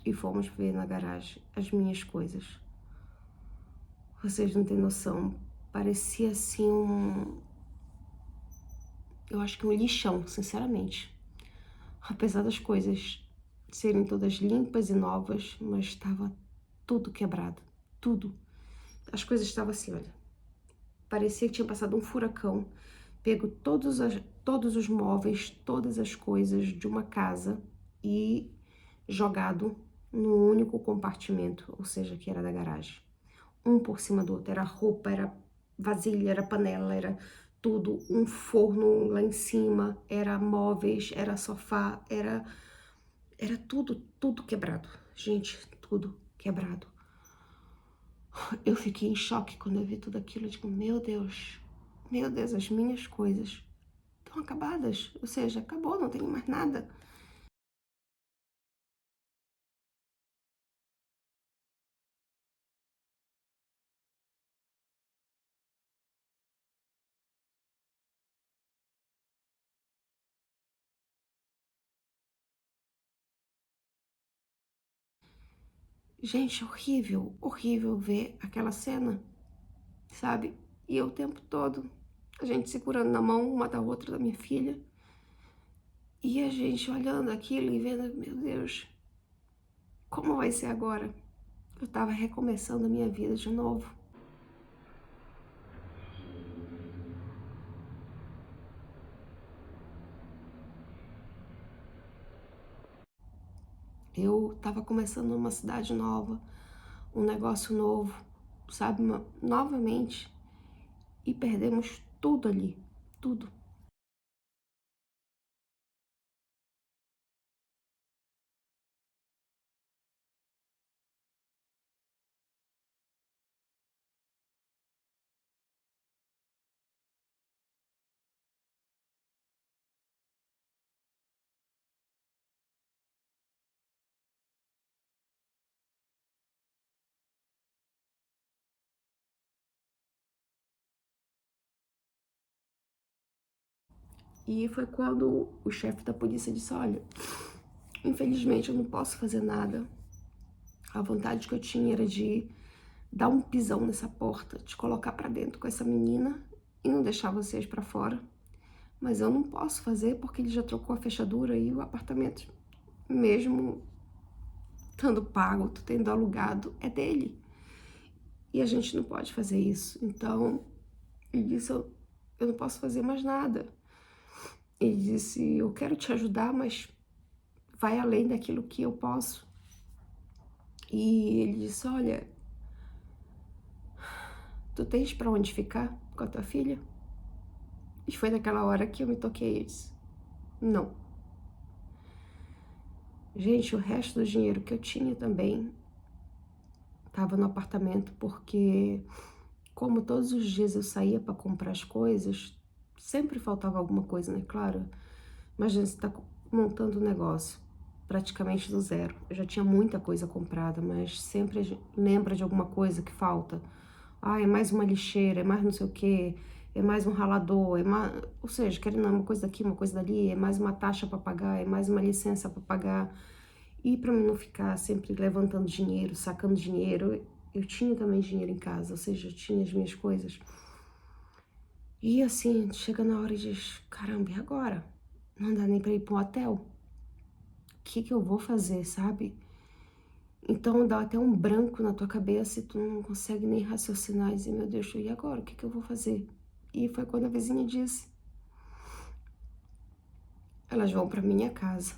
e fomos ver na garagem as minhas coisas, vocês não têm noção, parecia assim eu acho que um lixão, sinceramente. Apesar das coisas serem todas limpas e novas, mas estava tudo quebrado, tudo. As coisas estavam assim, olha, parecia que tinha passado um furacão, pego todos os móveis, todas as coisas de uma casa e jogado num único compartimento, ou seja, que era da garagem. Um por cima do outro, era roupa, era vasilha, era panela, era tudo, um forno lá em cima, era móveis, era sofá, era tudo quebrado. Gente, tudo quebrado. Eu fiquei em choque quando eu vi tudo aquilo. Eu digo, meu Deus, as minhas coisas estão acabadas. Ou seja, acabou, não tenho mais nada. Gente, horrível, horrível ver aquela cena, sabe? E eu o tempo todo, a gente segurando na mão uma da outra da minha filha. E a gente olhando aquilo e vendo, meu Deus, como vai ser agora? Eu tava recomeçando a minha vida de novo. Eu tava começando uma cidade nova, um negócio novo, sabe? Novamente. E perdemos tudo ali, tudo. E foi quando o chefe da polícia disse, olha, infelizmente eu não posso fazer nada. A vontade que eu tinha era de dar um pisão nessa porta, de colocar pra dentro com essa menina e não deixar vocês pra fora. Mas eu não posso fazer porque ele já trocou a fechadura e o apartamento, mesmo estando pago, tendo alugado, é dele. E a gente não pode fazer isso. Então, ele disse, eu não posso fazer mais nada. Ele disse, eu quero te ajudar, mas vai além daquilo que eu posso. E ele disse, olha, tu tens pra onde ficar com a tua filha? E foi naquela hora que eu me toquei e disse, não. Gente, o resto do dinheiro que eu tinha também estava no apartamento, porque como todos os dias eu saía para comprar as coisas, sempre faltava alguma coisa, né? Claro, imagina, você tá montando um negócio praticamente do zero. Eu já tinha muita coisa comprada, mas sempre a gente lembra de alguma coisa que falta. Ah, é mais uma lixeira, é mais não sei o quê, é mais um ralador, é mais... ou seja, querendo uma coisa daqui, uma coisa dali, é mais uma taxa para pagar, é mais uma licença para pagar. E para mim não ficar sempre levantando dinheiro, sacando dinheiro, eu tinha também dinheiro em casa, ou seja, eu tinha as minhas coisas. E assim, chega na hora e diz, caramba, e agora? Não dá nem para ir para um hotel? O que eu vou fazer, sabe? Então dá até um branco na tua cabeça e tu não consegue nem raciocinar e dizer, meu Deus, e agora? O que eu vou fazer? E foi quando a vizinha disse, elas vão para minha casa.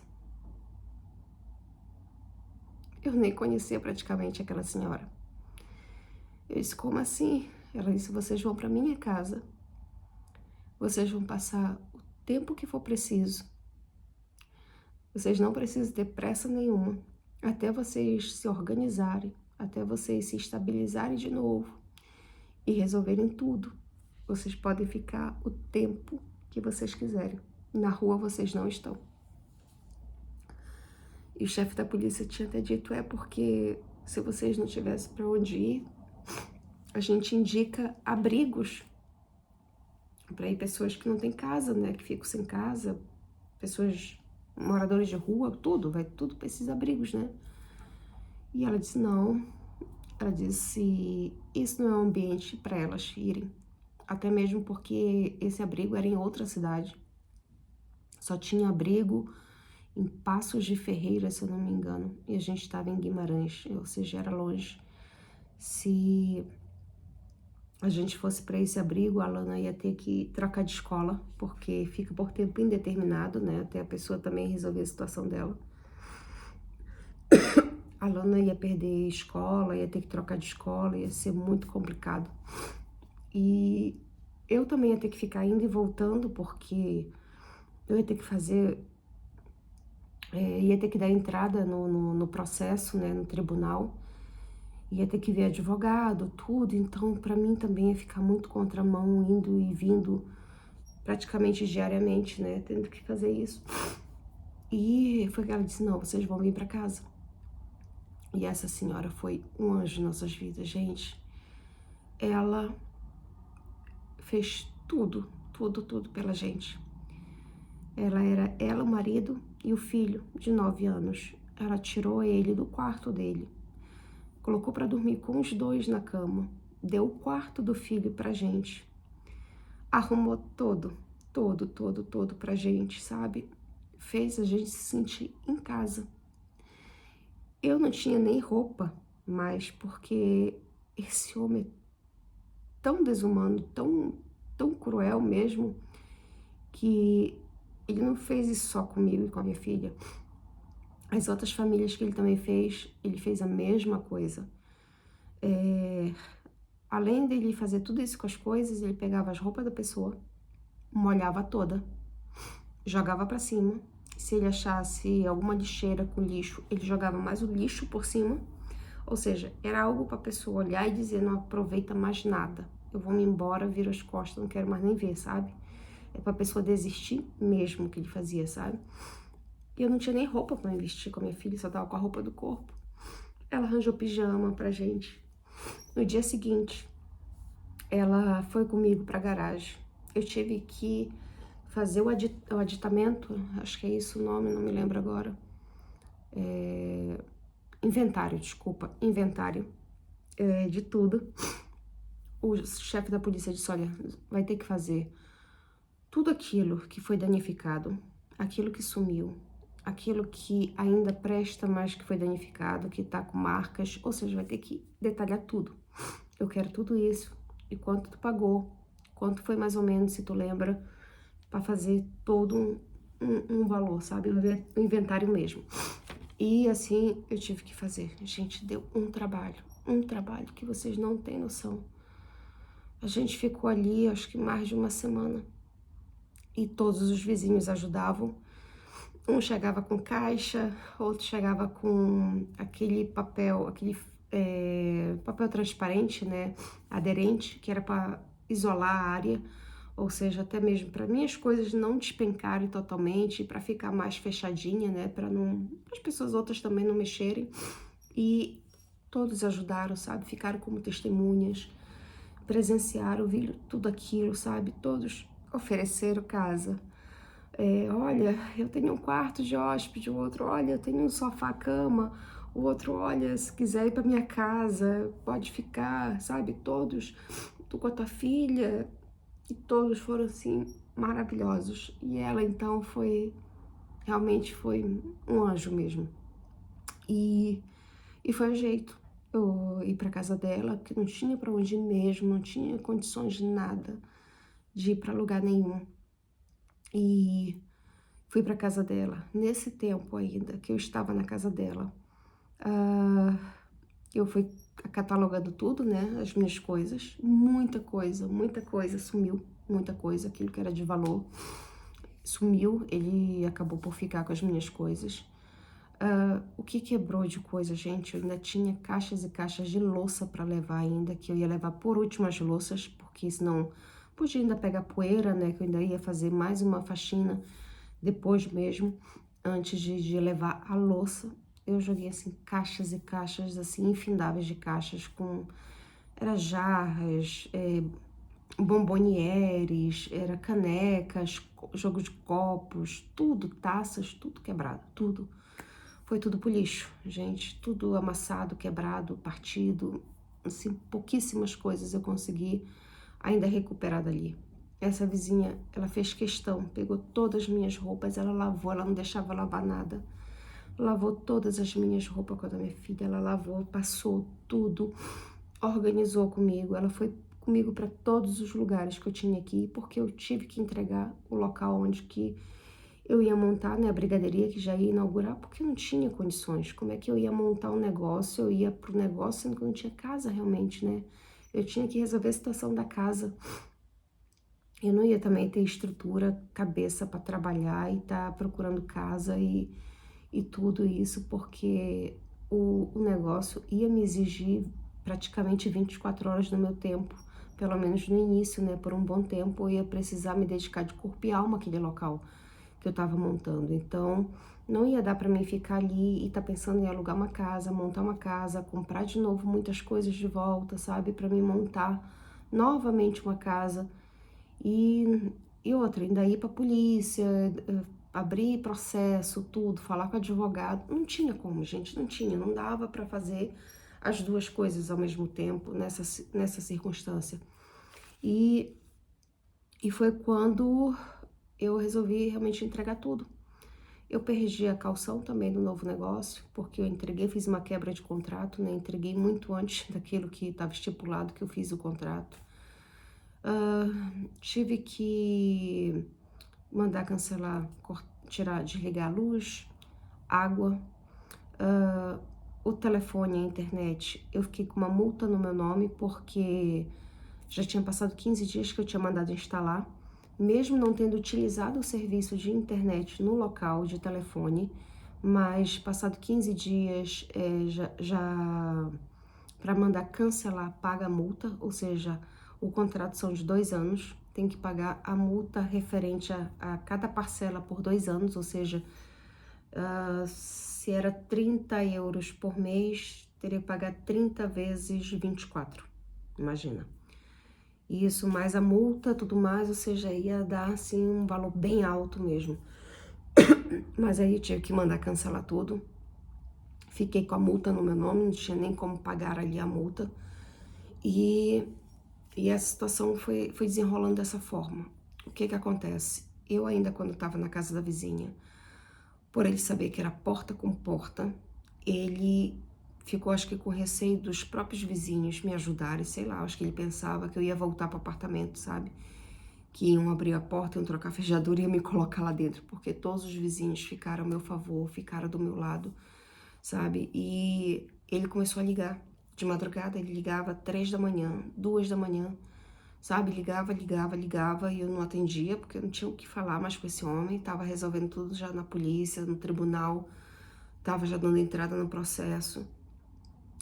Eu nem conhecia praticamente aquela senhora. Eu disse, como assim? Ela disse, vocês vão para minha casa. Vocês vão passar o tempo que for preciso. Vocês não precisam ter pressa nenhuma. Até vocês se organizarem, até vocês se estabilizarem de novo e resolverem tudo. Vocês podem ficar o tempo que vocês quiserem. Na rua vocês não estão. E o chefe da polícia tinha até dito, porque se vocês não tivessem para onde ir, a gente indica abrigos para ir pessoas que não têm casa, né, que ficam sem casa, pessoas, moradores de rua, tudo, vai tudo para esses abrigos, né? E ela disse, não, ela disse, isso não é um ambiente para elas irem, até mesmo porque esse abrigo era em outra cidade, só tinha abrigo em Passos de Ferreira, se eu não me engano, e a gente estava em Guimarães, ou seja, era longe. Se a gente fosse para esse abrigo, a Lana ia ter que trocar de escola, porque fica por tempo indeterminado, né? Até a pessoa também resolver a situação dela. A Lana ia perder escola, ia ter que trocar de escola, ia ser muito complicado. E eu também ia ter que ficar indo e voltando, porque eu ia ter que fazer, ia ter que dar entrada no processo, né? No tribunal. Ia ter que ver advogado, tudo, então para mim também ia ficar muito contramão, indo e vindo praticamente diariamente, né, tendo que fazer isso. E foi que ela disse, não, vocês vão vir para casa. E essa senhora foi um anjo em nossas vidas, gente. Ela fez tudo, tudo, tudo pela gente. Ela, o marido e o filho de 9 anos. Ela tirou ele do quarto dele. Colocou para dormir com os dois na cama, deu o quarto do filho pra gente, arrumou todo pra gente, sabe? Fez a gente se sentir em casa. Eu não tinha nem roupa mais, porque esse homem é tão desumano, tão cruel mesmo, que ele não fez isso só comigo e com a minha filha. As outras famílias que ele também fez, ele fez a mesma coisa. Além dele fazer tudo isso com as coisas, ele pegava as roupas da pessoa, molhava toda, jogava pra cima. Se ele achasse alguma lixeira com lixo, ele jogava mais o lixo por cima. Ou seja, era algo pra pessoa olhar e dizer, não aproveita mais nada. Eu vou me embora, viro as costas, não quero mais nem ver, sabe? É pra pessoa desistir mesmo que ele fazia, sabe? E eu não tinha nem roupa pra me vestir com a minha filha, só tava com a roupa do corpo. Ela arranjou pijama pra gente. No dia seguinte, ela foi comigo pra garagem. Eu tive que fazer o aditamento, acho que é isso o nome, não me lembro agora. Inventário, desculpa, inventário de tudo. O chefe da polícia disse, olha, vai ter que fazer tudo aquilo que foi danificado, aquilo que sumiu, aquilo que ainda presta, mas que foi danificado, que tá com marcas, ou seja, vai ter que detalhar tudo. Eu quero tudo isso, e quanto tu pagou, quanto foi mais ou menos, se tu lembra, para fazer todo um valor, sabe, o inventário mesmo. E assim eu tive que fazer. Gente, deu um trabalho que vocês não têm noção. A gente ficou ali, acho que mais de uma semana. E todos os vizinhos ajudavam. Um chegava com caixa, outro chegava com aquele papel, papel transparente, né, aderente, que era para isolar a área, ou seja, até mesmo para minhas coisas não despencarem totalmente, para ficar mais fechadinha, né, para não, as pessoas outras também não mexerem. E todos ajudaram, sabe, ficaram como testemunhas, presenciaram, viram tudo aquilo, sabe, todos ofereceram casa. Olha, eu tenho um quarto de hóspede, o outro, olha, eu tenho um sofá-cama, o outro, olha, se quiser ir para minha casa, pode ficar, sabe? Todos, tu com a tua filha, e todos foram, assim, maravilhosos. E ela, então, realmente foi um anjo mesmo. E foi o jeito. Eu ir para casa dela, porque não tinha para onde ir mesmo, não tinha condições de nada, de ir para lugar nenhum. E fui para casa dela. Nesse tempo ainda que eu estava na casa dela, eu fui catalogando tudo, né? As minhas coisas. Muita coisa sumiu. Muita coisa, aquilo que era de valor sumiu. Ele acabou por ficar com as minhas coisas. O que quebrou de coisa, gente? Eu ainda tinha caixas e caixas de louça para levar ainda, que eu ia levar por último as louças, porque senão podia ainda pegar poeira, né? Que eu ainda ia fazer mais uma faxina depois mesmo, antes de levar a louça. Eu joguei, assim, caixas e caixas, assim, infindáveis de caixas com... Era jarras, bombonieres, era canecas, jogo de copos, tudo, taças, tudo quebrado, tudo. Foi tudo pro lixo, gente, tudo amassado, quebrado, partido, assim, pouquíssimas coisas eu consegui ainda recuperar dali. Essa vizinha, ela fez questão, pegou todas as minhas roupas, ela lavou, ela não deixava lavar nada. Lavou todas as minhas roupas com a da minha filha, ela lavou, passou tudo, organizou comigo, ela foi comigo para todos os lugares que eu tinha aqui, porque eu tive que entregar o local onde que eu ia montar, né, a brigadeiria que já ia inaugurar, porque eu não tinha condições. Como é que eu ia montar um negócio? Eu ia pro negócio sendo que eu não tinha casa realmente, né? Eu tinha que resolver a situação da casa. Eu não ia também ter estrutura, cabeça para trabalhar e tá procurando casa e tudo isso, porque o negócio ia me exigir praticamente 24 horas do meu tempo, pelo menos no início, né? Por um bom tempo eu ia precisar me dedicar de corpo e alma àquele local que eu tava montando. Então, não ia dar para mim ficar ali e tá pensando em alugar uma casa, montar uma casa, comprar de novo muitas coisas de volta, sabe? Para mim montar novamente uma casa. E outra, ainda ir pra polícia, abrir processo, tudo, falar com o advogado. Não tinha como, gente, não tinha. Não dava para fazer as duas coisas ao mesmo tempo nessa circunstância. E foi quando eu resolvi realmente entregar tudo. Eu perdi a caução também do novo negócio, porque eu entreguei, fiz uma quebra de contrato, né? Entreguei muito antes daquilo que estava estipulado que eu fiz o contrato. Tive que mandar cancelar, tirar, desligar a luz, água, o telefone e a internet. Eu fiquei com uma multa no meu nome porque já tinha passado 15 dias que eu tinha mandado instalar, mesmo não tendo utilizado o serviço de internet no local de telefone, mas passado 15 dias já para mandar cancelar paga a multa, ou seja, o contrato são de 2 anos, tem que pagar a multa referente a cada parcela por 2 anos, ou seja, se era 30 euros por mês, teria que pagar 30 vezes 24, imagina. Isso, mais a multa, tudo mais, ou seja, ia dar, assim, um valor bem alto mesmo. Mas aí eu tive que mandar cancelar tudo. Fiquei com a multa no meu nome, não tinha nem como pagar ali a multa. E a situação foi desenrolando dessa forma. O que que acontece? Eu ainda, quando estava na casa da vizinha, por ele saber que era porta com porta, ele ficou, acho que com receio dos próprios vizinhos me ajudarem, sei lá, acho que ele pensava que eu ia voltar para o apartamento, sabe? Que iam abrir a porta, iam trocar a fechadura e iam me colocar lá dentro, porque todos os vizinhos ficaram a meu favor, ficaram do meu lado, sabe? E ele começou a ligar. De madrugada, ele ligava 3 da manhã, 2 da manhã, sabe? Ligava e eu não atendia, porque eu não tinha o que falar mais com esse homem. Tava resolvendo tudo já na polícia, no tribunal, tava já dando entrada no processo.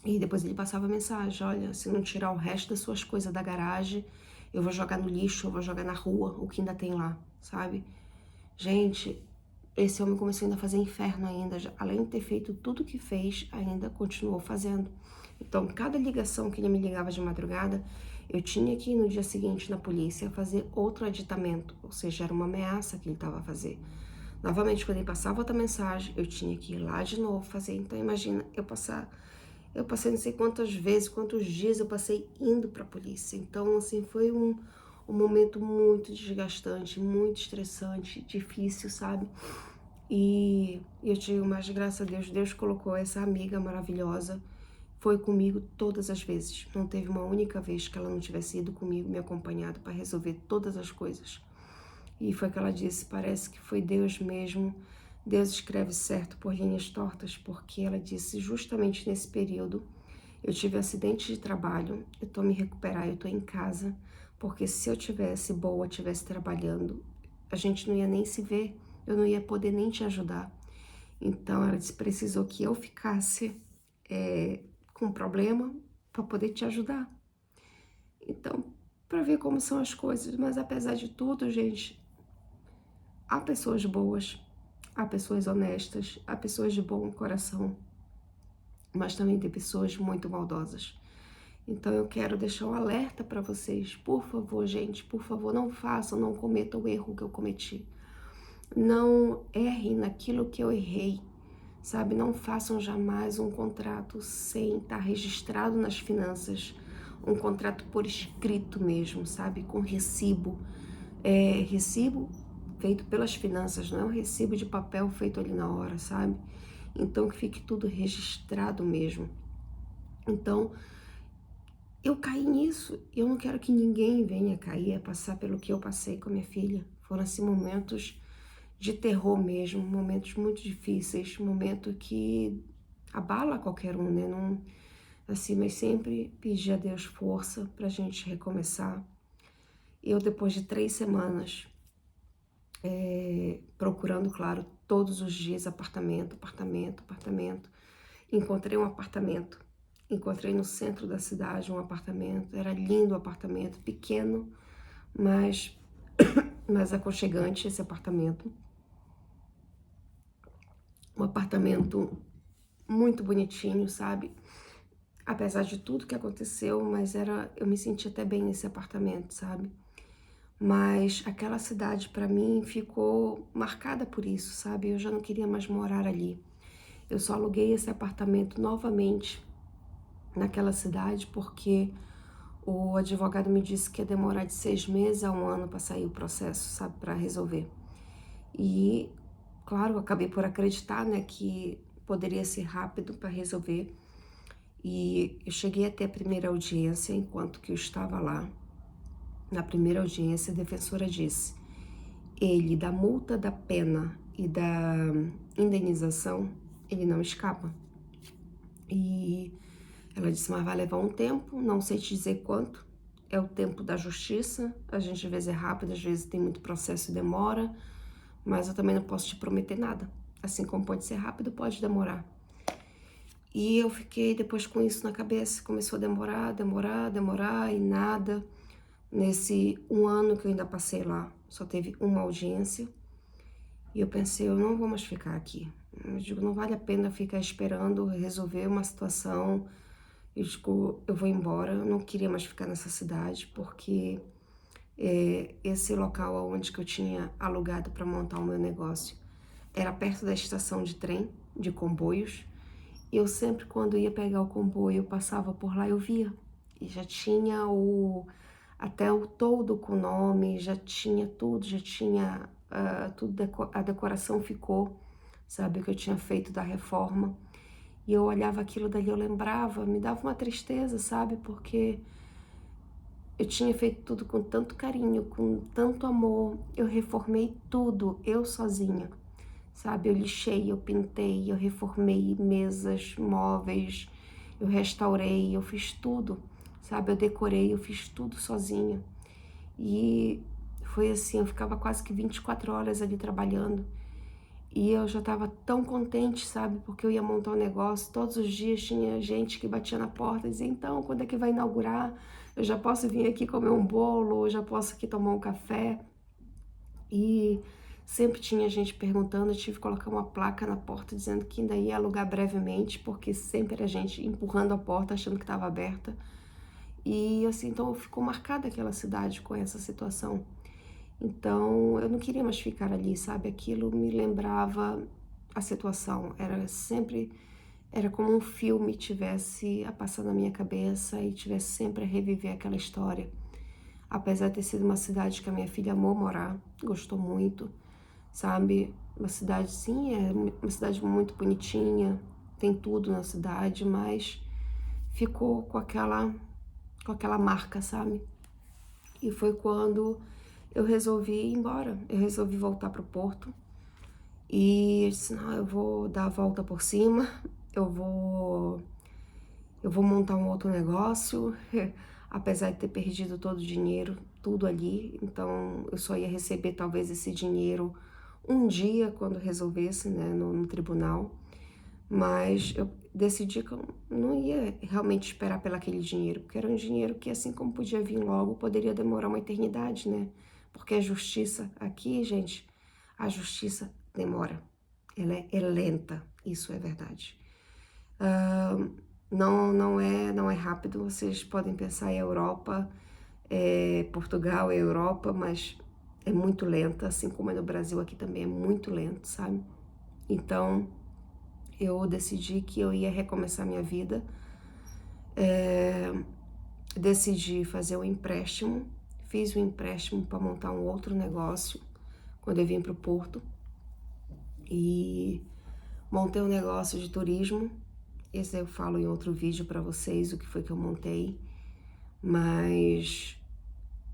E depois ele passava a mensagem: olha, se não tirar o resto das suas coisas da garagem, eu vou jogar no lixo, eu vou jogar na rua, o que ainda tem lá, sabe? Gente, esse homem começou ainda a fazer inferno ainda, além de ter feito tudo que fez, ainda continuou fazendo. Então, cada ligação que ele me ligava de madrugada, eu tinha que ir no dia seguinte na polícia fazer outro aditamento, ou seja, era uma ameaça que ele estava a fazer. Novamente, quando ele passava outra mensagem, eu tinha que ir lá de novo fazer. Então, imagina, eu passei não sei quantas vezes, quantos dias eu passei indo para a polícia. Então, assim, foi um momento muito desgastante, muito estressante, difícil, sabe? E eu digo, mas graças a Deus, Deus colocou essa amiga maravilhosa, foi comigo todas as vezes. Não teve uma única vez que ela não tivesse ido comigo, me acompanhado para resolver todas as coisas. E foi que ela disse, parece que foi Deus mesmo. Deus escreve certo por linhas tortas, porque ela disse, justamente nesse período, eu tive um acidente de trabalho, eu tô me recuperar, eu tô em casa, porque se eu tivesse boa, tivesse trabalhando, a gente não ia nem se ver, eu não ia poder nem te ajudar. Então ela disse, precisou que eu ficasse com problema para poder te ajudar. Então, para ver como são as coisas, mas apesar de tudo, gente, há pessoas boas, há pessoas honestas, há pessoas de bom coração, mas também tem pessoas muito maldosas. Então eu quero deixar um alerta para vocês, por favor, gente, por favor, não façam, não cometam o erro que eu cometi. Não errem naquilo que eu errei, sabe? Não façam jamais um contrato sem estar registrado nas finanças, um contrato por escrito mesmo, sabe? Com recibo. Recibo feito pelas finanças, não é um recibo de papel feito ali na hora, sabe? Então que fique tudo registrado mesmo. Então, eu caí nisso, eu não quero que ninguém venha cair, a passar pelo que eu passei com a minha filha. Foram assim momentos de terror mesmo, momentos muito difíceis, momento que abala qualquer um, né? Não, assim, mas sempre pedir a Deus força pra gente recomeçar. Eu, depois de 3 semanas, procurando, claro, todos os dias apartamento, encontrei um apartamento. Encontrei no centro da cidade um apartamento, era lindo o apartamento, pequeno, mas aconchegante esse apartamento. Um apartamento muito bonitinho, sabe? Apesar de tudo que aconteceu, mas eu me senti até bem nesse apartamento, sabe? Mas aquela cidade para mim ficou marcada por isso, sabe? Eu já não queria mais morar ali. Eu só aluguei esse apartamento novamente naquela cidade porque o advogado me disse que ia demorar de 6 meses a 1 ano para sair o processo, sabe, para resolver. E, claro, eu acabei por acreditar, né, que poderia ser rápido para resolver. E eu cheguei até a primeira audiência, enquanto que eu estava lá. Na primeira audiência, a defensora disse, ele, da multa, da pena e da indenização, ele não escapa. E ela disse, mas vai levar um tempo, não sei te dizer quanto, é o tempo da justiça, a gente às vezes é rápido, às vezes tem muito processo e demora, mas eu também não posso te prometer nada. Assim como pode ser rápido, pode demorar. E eu fiquei depois com isso na cabeça, começou a demorar e nada. Nesse 1 ano que eu ainda passei lá, só teve uma audiência. E eu pensei, eu não vou mais ficar aqui. Eu digo, não vale a pena ficar esperando resolver uma situação Eu digo, eu vou embora, eu não queria mais ficar nessa cidade, porque esse local onde que eu tinha alugado para montar o meu negócio era perto da estação de trem, de comboios. E eu sempre, quando ia pegar o comboio, eu passava por lá, eu via. E já tinha até o toldo com o nome, já tinha tudo, já tinha tudo, a decoração ficou, sabe, o que eu tinha feito da reforma. E eu olhava aquilo dali, eu lembrava, me dava uma tristeza, sabe, porque eu tinha feito tudo com tanto carinho, com tanto amor, eu reformei tudo, eu sozinha, sabe, eu lixei, eu pintei, eu reformei mesas, móveis, eu restaurei, eu fiz tudo, sabe, eu decorei, eu fiz tudo sozinha. E foi assim, eu ficava quase que 24 horas ali trabalhando. E eu já estava tão contente, sabe? Porque eu ia montar um negócio, todos os dias tinha gente que batia na porta e dizia, então, quando é que vai inaugurar? Eu já posso vir aqui comer um bolo, eu já posso aqui tomar um café. E sempre tinha gente perguntando, eu tive que colocar uma placa na porta dizendo que ainda ia alugar brevemente, porque sempre era gente empurrando a porta, achando que estava aberta. E assim, então ficou marcada aquela cidade com essa situação. Então, eu não queria mais ficar ali, sabe? Aquilo me lembrava a situação. Era como um filme tivesse a passar na minha cabeça e tivesse sempre a reviver aquela história. Apesar de ter sido uma cidade que a minha filha amou morar, gostou muito, sabe? Uma cidade, sim, é uma cidade muito bonitinha, tem tudo na cidade, mas ficou com aquela marca, sabe? E foi quando eu resolvi ir embora, eu resolvi voltar para o Porto e eu disse, não, eu vou dar a volta por cima, eu vou, eu vou montar um outro negócio, apesar de ter perdido todo o dinheiro, tudo ali, então eu só ia receber talvez esse dinheiro um dia quando resolvesse, né, no tribunal, mas eu decidi que eu não ia realmente esperar pelo aquele dinheiro, porque era um dinheiro que, assim como podia vir logo, poderia demorar uma eternidade, né? Porque a justiça aqui, gente, a justiça demora, ela é lenta, isso é verdade. Não é rápido, vocês podem pensar em Europa, Portugal é Europa, mas é muito lenta, assim como é no Brasil, aqui também é muito lento, sabe? Então, eu decidi que eu ia recomeçar minha vida, decidi fazer um empréstimo, fiz um empréstimo para montar um outro negócio quando eu vim para o Porto e montei um negócio de turismo. Esse eu falo em outro vídeo para vocês o que foi que eu montei, mas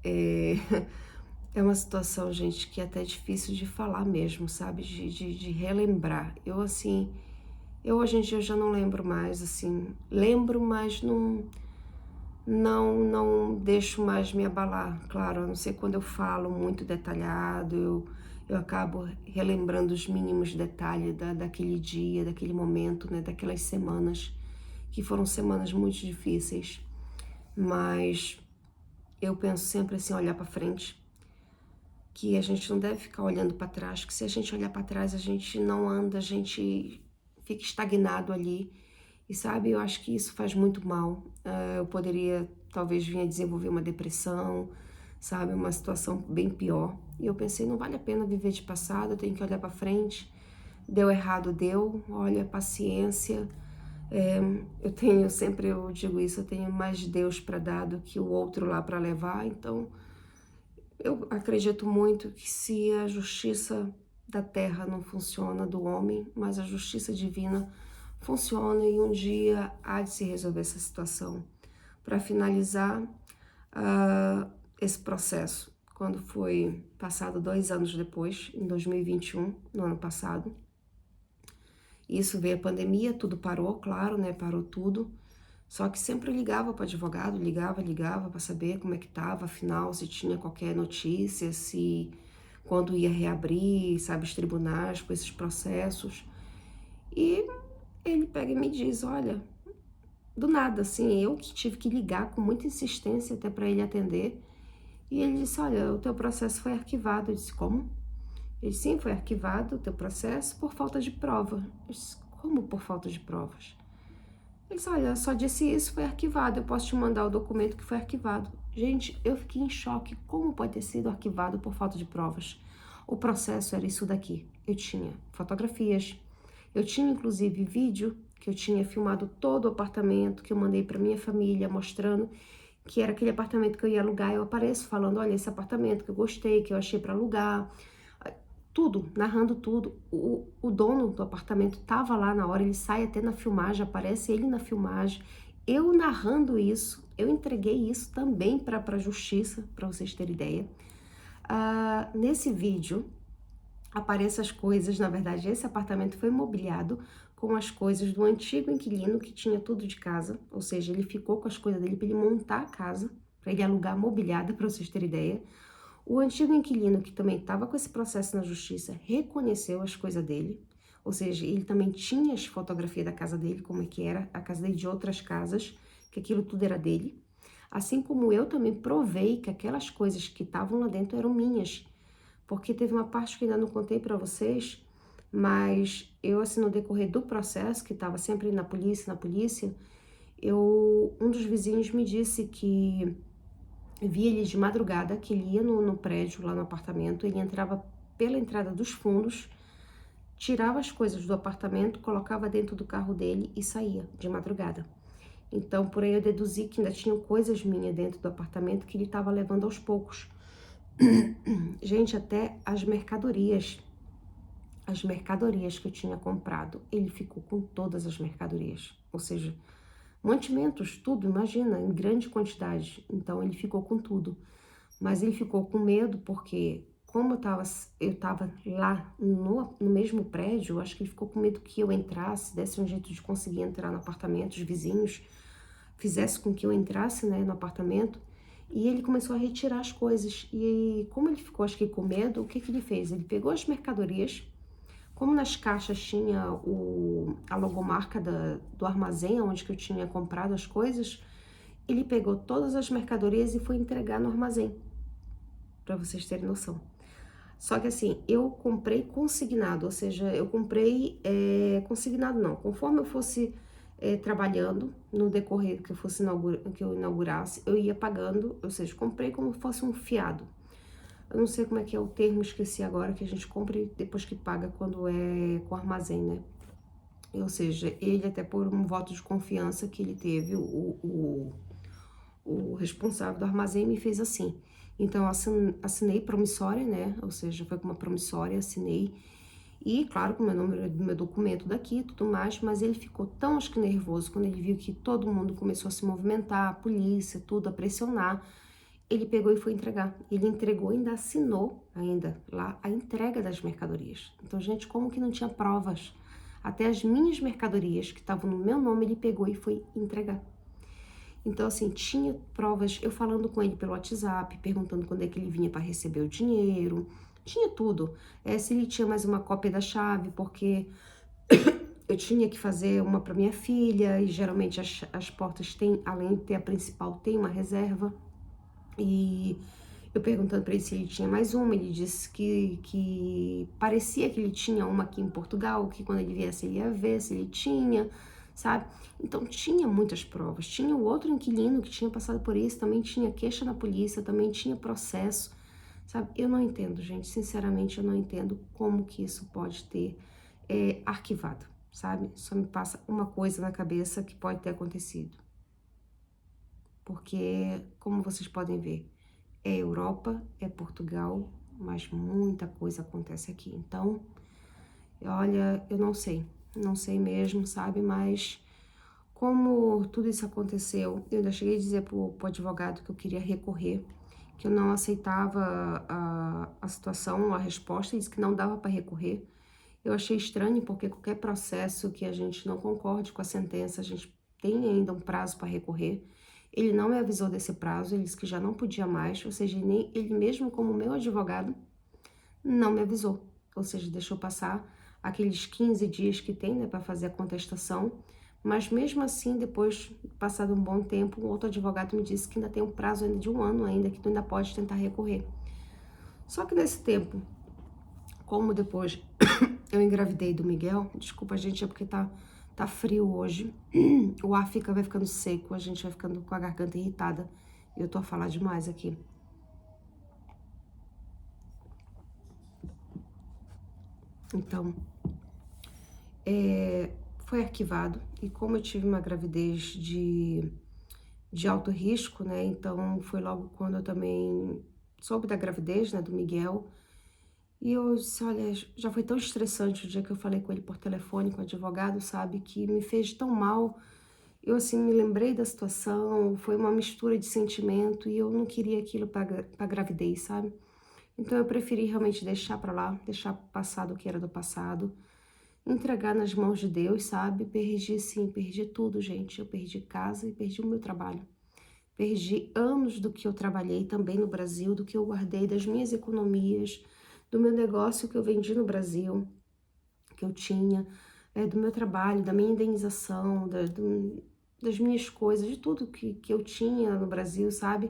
é uma situação, gente, que é até difícil de falar mesmo, sabe? De relembrar. Eu hoje em dia eu já não lembro mais, assim, lembro, mas não deixo mais me abalar. Claro, a não ser quando eu falo muito detalhado, eu acabo relembrando os mínimos detalhes daquele dia, daquele momento, né, daquelas semanas, que foram semanas muito difíceis. Mas eu penso sempre assim, olhar para frente, que a gente não deve ficar olhando para trás, que se a gente olhar para trás, a gente não anda, a gente fica estagnado ali. E sabe, eu acho que isso faz muito mal. Eu poderia talvez vir a desenvolver uma depressão, sabe, uma situação bem pior. E eu pensei, não vale a pena viver de passado, eu tenho que olhar para frente. Deu errado, deu. Olha, paciência. Eu digo isso, eu tenho mais Deus para dar do que o outro lá para levar. Então, eu acredito muito que se a justiça da terra não funciona, do homem, mas a justiça divina funciona e um dia há de se resolver essa situação. Para finalizar esse processo, quando foi passado 2 anos depois, em 2021, no ano passado, isso veio a pandemia, tudo parou, claro, né? Parou tudo. Só que sempre ligava para o advogado, ligava para saber como é que estava, afinal, se tinha qualquer notícia, se quando ia reabrir, sabe, os tribunais com esses processos. E ele pega e me diz, olha, do nada, assim, eu que tive que ligar com muita insistência até para ele atender. E ele disse, olha, o teu processo foi arquivado. Eu disse, como? Ele disse, sim, foi arquivado o teu processo por falta de prova. Eu disse, como por falta de provas? Ele disse, olha, só disse isso, foi arquivado, eu posso te mandar o documento que foi arquivado. Gente, eu fiquei em choque, como pode ter sido arquivado por falta de provas? O processo era isso daqui, eu tinha fotografias, eu tinha inclusive vídeo, que eu tinha filmado todo o apartamento, que eu mandei para minha família, mostrando que era aquele apartamento que eu ia alugar, eu apareço falando, olha, esse apartamento que eu gostei, que eu achei para alugar, tudo, narrando tudo. O dono do apartamento tava lá na hora, ele sai até na filmagem, aparece ele na filmagem, eu narrando isso, eu entreguei isso também para a justiça, para vocês terem ideia. Nesse vídeo, aparecem as coisas, na verdade, esse apartamento foi mobiliado com as coisas do antigo inquilino que tinha tudo de casa, ou seja, ele ficou com as coisas dele para ele montar a casa, para ele alugar mobiliada, para vocês terem ideia. O antigo inquilino, que também estava com esse processo na justiça, reconheceu as coisas dele, ou seja, ele também tinha as fotografias da casa dele, como é que era a casa dele de outras casas, que aquilo tudo era dele. Assim como eu também provei que aquelas coisas que estavam lá dentro eram minhas, porque teve uma parte que ainda não contei para vocês, mas eu, assim, no decorrer do processo, que estava sempre na polícia, um dos vizinhos me disse que vi ele de madrugada, que ele ia no prédio, lá no apartamento, ele entrava pela entrada dos fundos, tirava as coisas do apartamento, colocava dentro do carro dele e saía de madrugada. Então, por aí eu deduzi que ainda tinham coisas minhas dentro do apartamento que ele estava levando aos poucos. Gente, até as mercadorias que eu tinha comprado, ele ficou com todas as mercadorias, ou seja, mantimentos, tudo, imagina, em grande quantidade. Então ele ficou com tudo, mas ele ficou com medo porque como eu tava lá no mesmo prédio, eu acho que ele ficou com medo que eu entrasse, desse um jeito de conseguir entrar no apartamento, os vizinhos fizesse com que eu entrasse, né, no apartamento. E ele começou a retirar as coisas. E como ele ficou, acho que com medo, o que que ele fez? Ele pegou as mercadorias, como nas caixas tinha a logomarca do armazém onde que eu tinha comprado as coisas, ele pegou todas as mercadorias e foi entregar no armazém, para vocês terem noção. Só que assim, eu comprei consignado, ou seja, eu comprei consignado não, conforme eu fosse trabalhando no decorrer que eu inaugurasse, eu ia pagando, ou seja, comprei como se fosse um fiado. Eu não sei como é que é o termo, esqueci agora, que a gente compra e depois que paga quando é com armazém, né? Ou seja, ele até por um voto de confiança que ele teve, o responsável do armazém me fez assim. Então, eu assinei promissória, né? Ou seja, foi com uma promissória, assinei. E, claro, com o meu número do meu documento daqui e tudo mais, mas ele ficou tão, acho que nervoso, quando ele viu que todo mundo começou a se movimentar, a polícia, tudo, a pressionar, ele pegou e foi entregar. Ele entregou e ainda assinou ainda lá a entrega das mercadorias. Então, gente, como que não tinha provas? Até as minhas mercadorias que estavam no meu nome, ele pegou e foi entregar. Então, assim, tinha provas, eu falando com ele pelo WhatsApp, perguntando quando é que ele vinha para receber o dinheiro, tinha tudo. Se ele tinha mais uma cópia da chave, porque eu tinha que fazer uma para minha filha, e geralmente as portas têm, além de ter a principal, tem uma reserva. E eu perguntando para ele se ele tinha mais uma, ele disse que parecia que ele tinha uma aqui em Portugal, que quando ele viesse ele ia ver se ele tinha, sabe? Então tinha muitas provas. Tinha o outro inquilino que tinha passado por isso, também tinha queixa na polícia, também tinha processo, sabe? Eu não entendo, gente, sinceramente eu não entendo como que isso pode ter arquivado, sabe? Só me passa uma coisa na cabeça que pode ter acontecido. Porque, como vocês podem ver, é Europa, é Portugal, mas muita coisa acontece aqui. Então, olha, eu não sei mesmo, sabe? Mas como tudo isso aconteceu, eu ainda cheguei a dizer pro advogado que eu queria recorrer, que eu não aceitava a situação, a resposta, e disse que não dava para recorrer. Eu achei estranho, porque qualquer processo que a gente não concorde com a sentença, a gente tem ainda um prazo para recorrer. Ele não me avisou desse prazo, ele disse que já não podia mais, ou seja, nem ele mesmo como meu advogado não me avisou, ou seja, deixou passar aqueles 15 dias que tem, né, para fazer a contestação, mas mesmo assim, depois, passado um bom tempo, um outro advogado me disse que ainda tem um prazo ainda de 1 ano ainda, que tu ainda pode tentar recorrer. Só que nesse tempo, como depois eu engravidei do Miguel, desculpa gente, é porque tá Tá frio hoje, o ar vai ficando seco, a gente vai ficando com a garganta irritada. Eu tô a falar demais aqui. Então, foi arquivado. E como eu tive uma gravidez de alto risco, né? Então, foi logo quando eu também soube da gravidez, né, do Miguel. E eu disse, olha, já foi tão estressante o dia que eu falei com ele por telefone, com o advogado, sabe? Que me fez tão mal. Eu, assim, me lembrei da situação, foi uma mistura de sentimento e eu não queria aquilo pra gravidez, sabe? Então, eu preferi realmente deixar pra lá, deixar passado o que era do passado, entregar nas mãos de Deus, sabe? Perdi, sim, perdi tudo, gente. Eu perdi casa e perdi o meu trabalho. Perdi anos do que eu trabalhei também no Brasil, do que eu guardei, das minhas economias, do meu negócio que eu vendi no Brasil, que eu tinha, do meu trabalho, da minha indenização, das minhas coisas, de tudo que eu tinha no Brasil, sabe?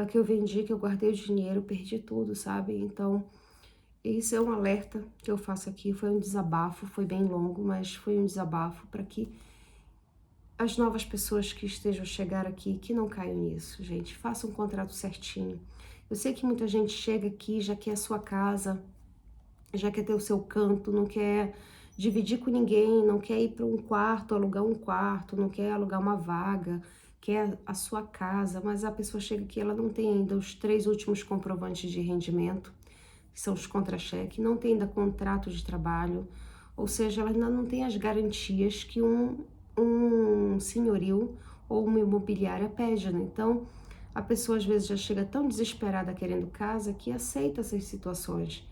Que eu vendi, que eu guardei o dinheiro, perdi tudo, sabe? Então, isso é um alerta que eu faço aqui, foi um desabafo, foi bem longo, mas foi um desabafo para que as novas pessoas que estejam a chegar aqui, que não caiam nisso, gente. Façam um contrato certinho. Eu sei que muita gente chega aqui, já quer a sua casa, já quer ter o seu canto, não quer dividir com ninguém, não quer ir para um quarto, alugar um quarto, não quer alugar uma vaga, quer a sua casa, mas a pessoa chega aqui, ela não tem ainda os 3 últimos comprovantes de rendimento, que são os contra-cheque, não tem ainda contrato de trabalho, ou seja, ela ainda não tem as garantias que um senhorio ou uma imobiliária pede, né? Então, a pessoa às vezes já chega tão desesperada querendo casa que aceita essas situações.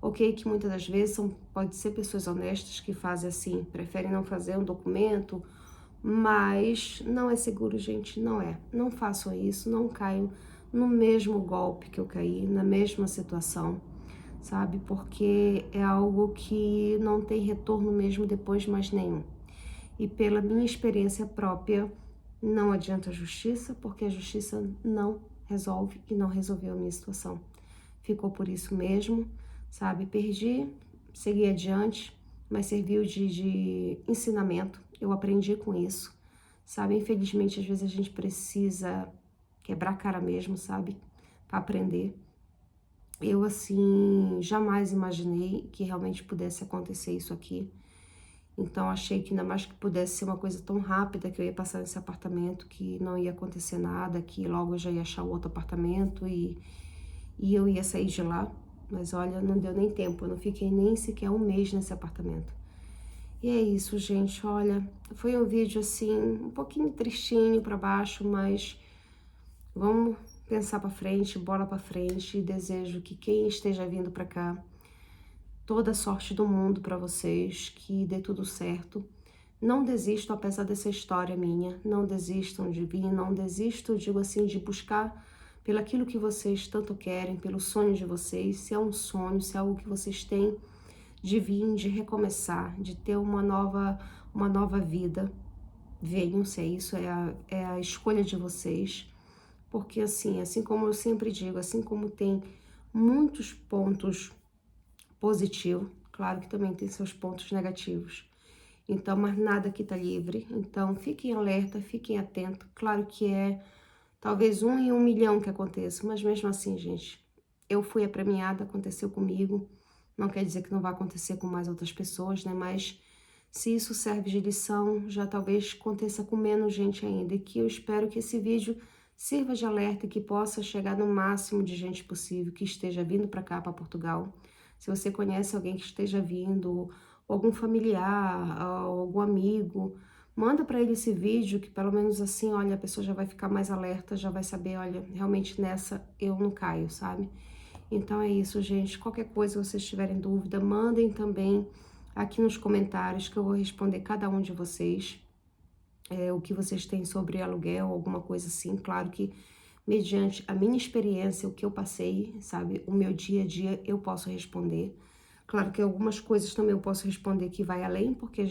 Ok, que muitas das vezes pode ser pessoas honestas que fazem assim, preferem não fazer um documento, mas não é seguro, gente, não é. Não façam isso, não caiam no mesmo golpe que eu caí, na mesma situação, sabe? Porque é algo que não tem retorno mesmo depois mais nenhum. E pela minha experiência própria, não adianta a justiça, porque a justiça não resolve e não resolveu a minha situação. Ficou por isso mesmo, sabe? Perdi, segui adiante, mas serviu de ensinamento. Eu aprendi com isso, sabe? Infelizmente, às vezes a gente precisa quebrar a cara mesmo, sabe? Para aprender. Eu, assim, jamais imaginei que realmente pudesse acontecer isso aqui. Então, achei que ainda mais que pudesse ser uma coisa tão rápida que eu ia passar nesse apartamento, que não ia acontecer nada, que logo eu já ia achar o outro apartamento e eu ia sair de lá. Mas olha, não deu nem tempo, eu não fiquei nem sequer um mês nesse apartamento. E é isso, gente, olha, foi um vídeo assim, um pouquinho tristinho pra baixo, mas vamos pensar pra frente, bola pra frente, e desejo que quem esteja vindo pra cá, toda a sorte do mundo pra vocês, que dê tudo certo. Não desistam, apesar dessa história minha, não desistam de vir, não desistam, digo assim, de buscar pelo aquilo que vocês tanto querem, pelo sonho de vocês, se é um sonho, se é algo que vocês têm de vir, de recomeçar, de ter uma nova vida. Venham, se é isso, é a escolha de vocês, porque assim como eu sempre digo, assim como tem muitos pontos positivos, claro que também tem seus pontos negativos. Então, mas nada aqui tá livre. Então, fiquem alerta, fiquem atentos. Claro que é talvez 1 em 1 milhão que aconteça, mas mesmo assim, gente, eu fui a premiada, aconteceu comigo. Não quer dizer que não vai acontecer com mais outras pessoas, né? Mas se isso serve de lição, já talvez aconteça com menos gente ainda. E que eu espero que esse vídeo sirva de alerta e que possa chegar no máximo de gente possível que esteja vindo para cá, para Portugal. Se você conhece alguém que esteja vindo, algum familiar, algum amigo, manda para ele esse vídeo, que pelo menos assim, olha, a pessoa já vai ficar mais alerta, já vai saber, olha, realmente nessa eu não caio, sabe? Então é isso, gente. Qualquer coisa, vocês tiverem dúvida, mandem também aqui nos comentários, que eu vou responder cada um de vocês. O que vocês têm sobre aluguel, alguma coisa assim. Claro que mediante a minha experiência, o que eu passei, sabe, o meu dia a dia, eu posso responder. Claro que algumas coisas também eu posso responder que vai além, porque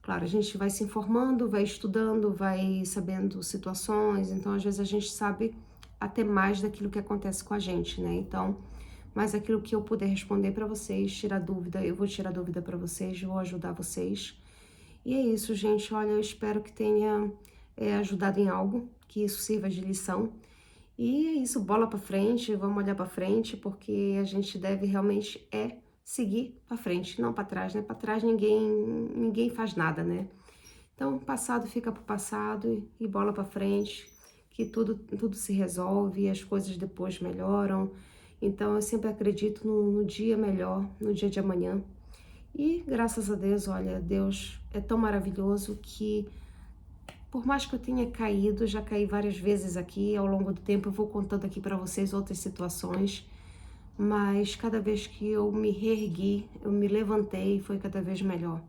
claro, a gente vai se informando, vai estudando, vai sabendo situações, então às vezes a gente sabe até mais daquilo que acontece com a gente, né? Então, mas aquilo que eu puder responder para vocês, tirar dúvida, eu vou tirar dúvida para vocês, vou ajudar vocês. E é isso, gente. Olha, eu espero que tenha ajudado em algo, que isso sirva de lição. E é isso, bola para frente, vamos olhar para frente, porque a gente deve realmente seguir para frente, não para trás, né? Para trás ninguém faz nada, né? Então, o passado fica para o passado e bola para frente, que tudo se resolve e as coisas depois melhoram. Então, eu sempre acredito no dia melhor, no dia de amanhã. E graças a Deus, olha, Deus é tão maravilhoso que, por mais que eu tenha caído, já caí várias vezes aqui ao longo do tempo, eu vou contando aqui para vocês outras situações, mas cada vez que eu me reergui, eu me levantei, foi cada vez melhor.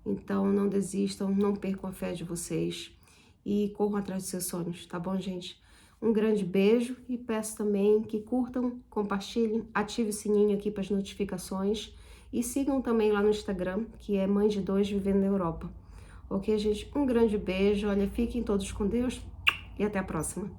Então, não desistam, não percam a fé de vocês e corram atrás dos seus sonhos, tá bom, gente? Um grande beijo e peço também que curtam, compartilhem, ative o sininho aqui para as notificações e sigam também lá no Instagram, que é Mãe de Dois Vivendo na Europa. Ok, gente? Um grande beijo, olha, fiquem todos com Deus e até a próxima.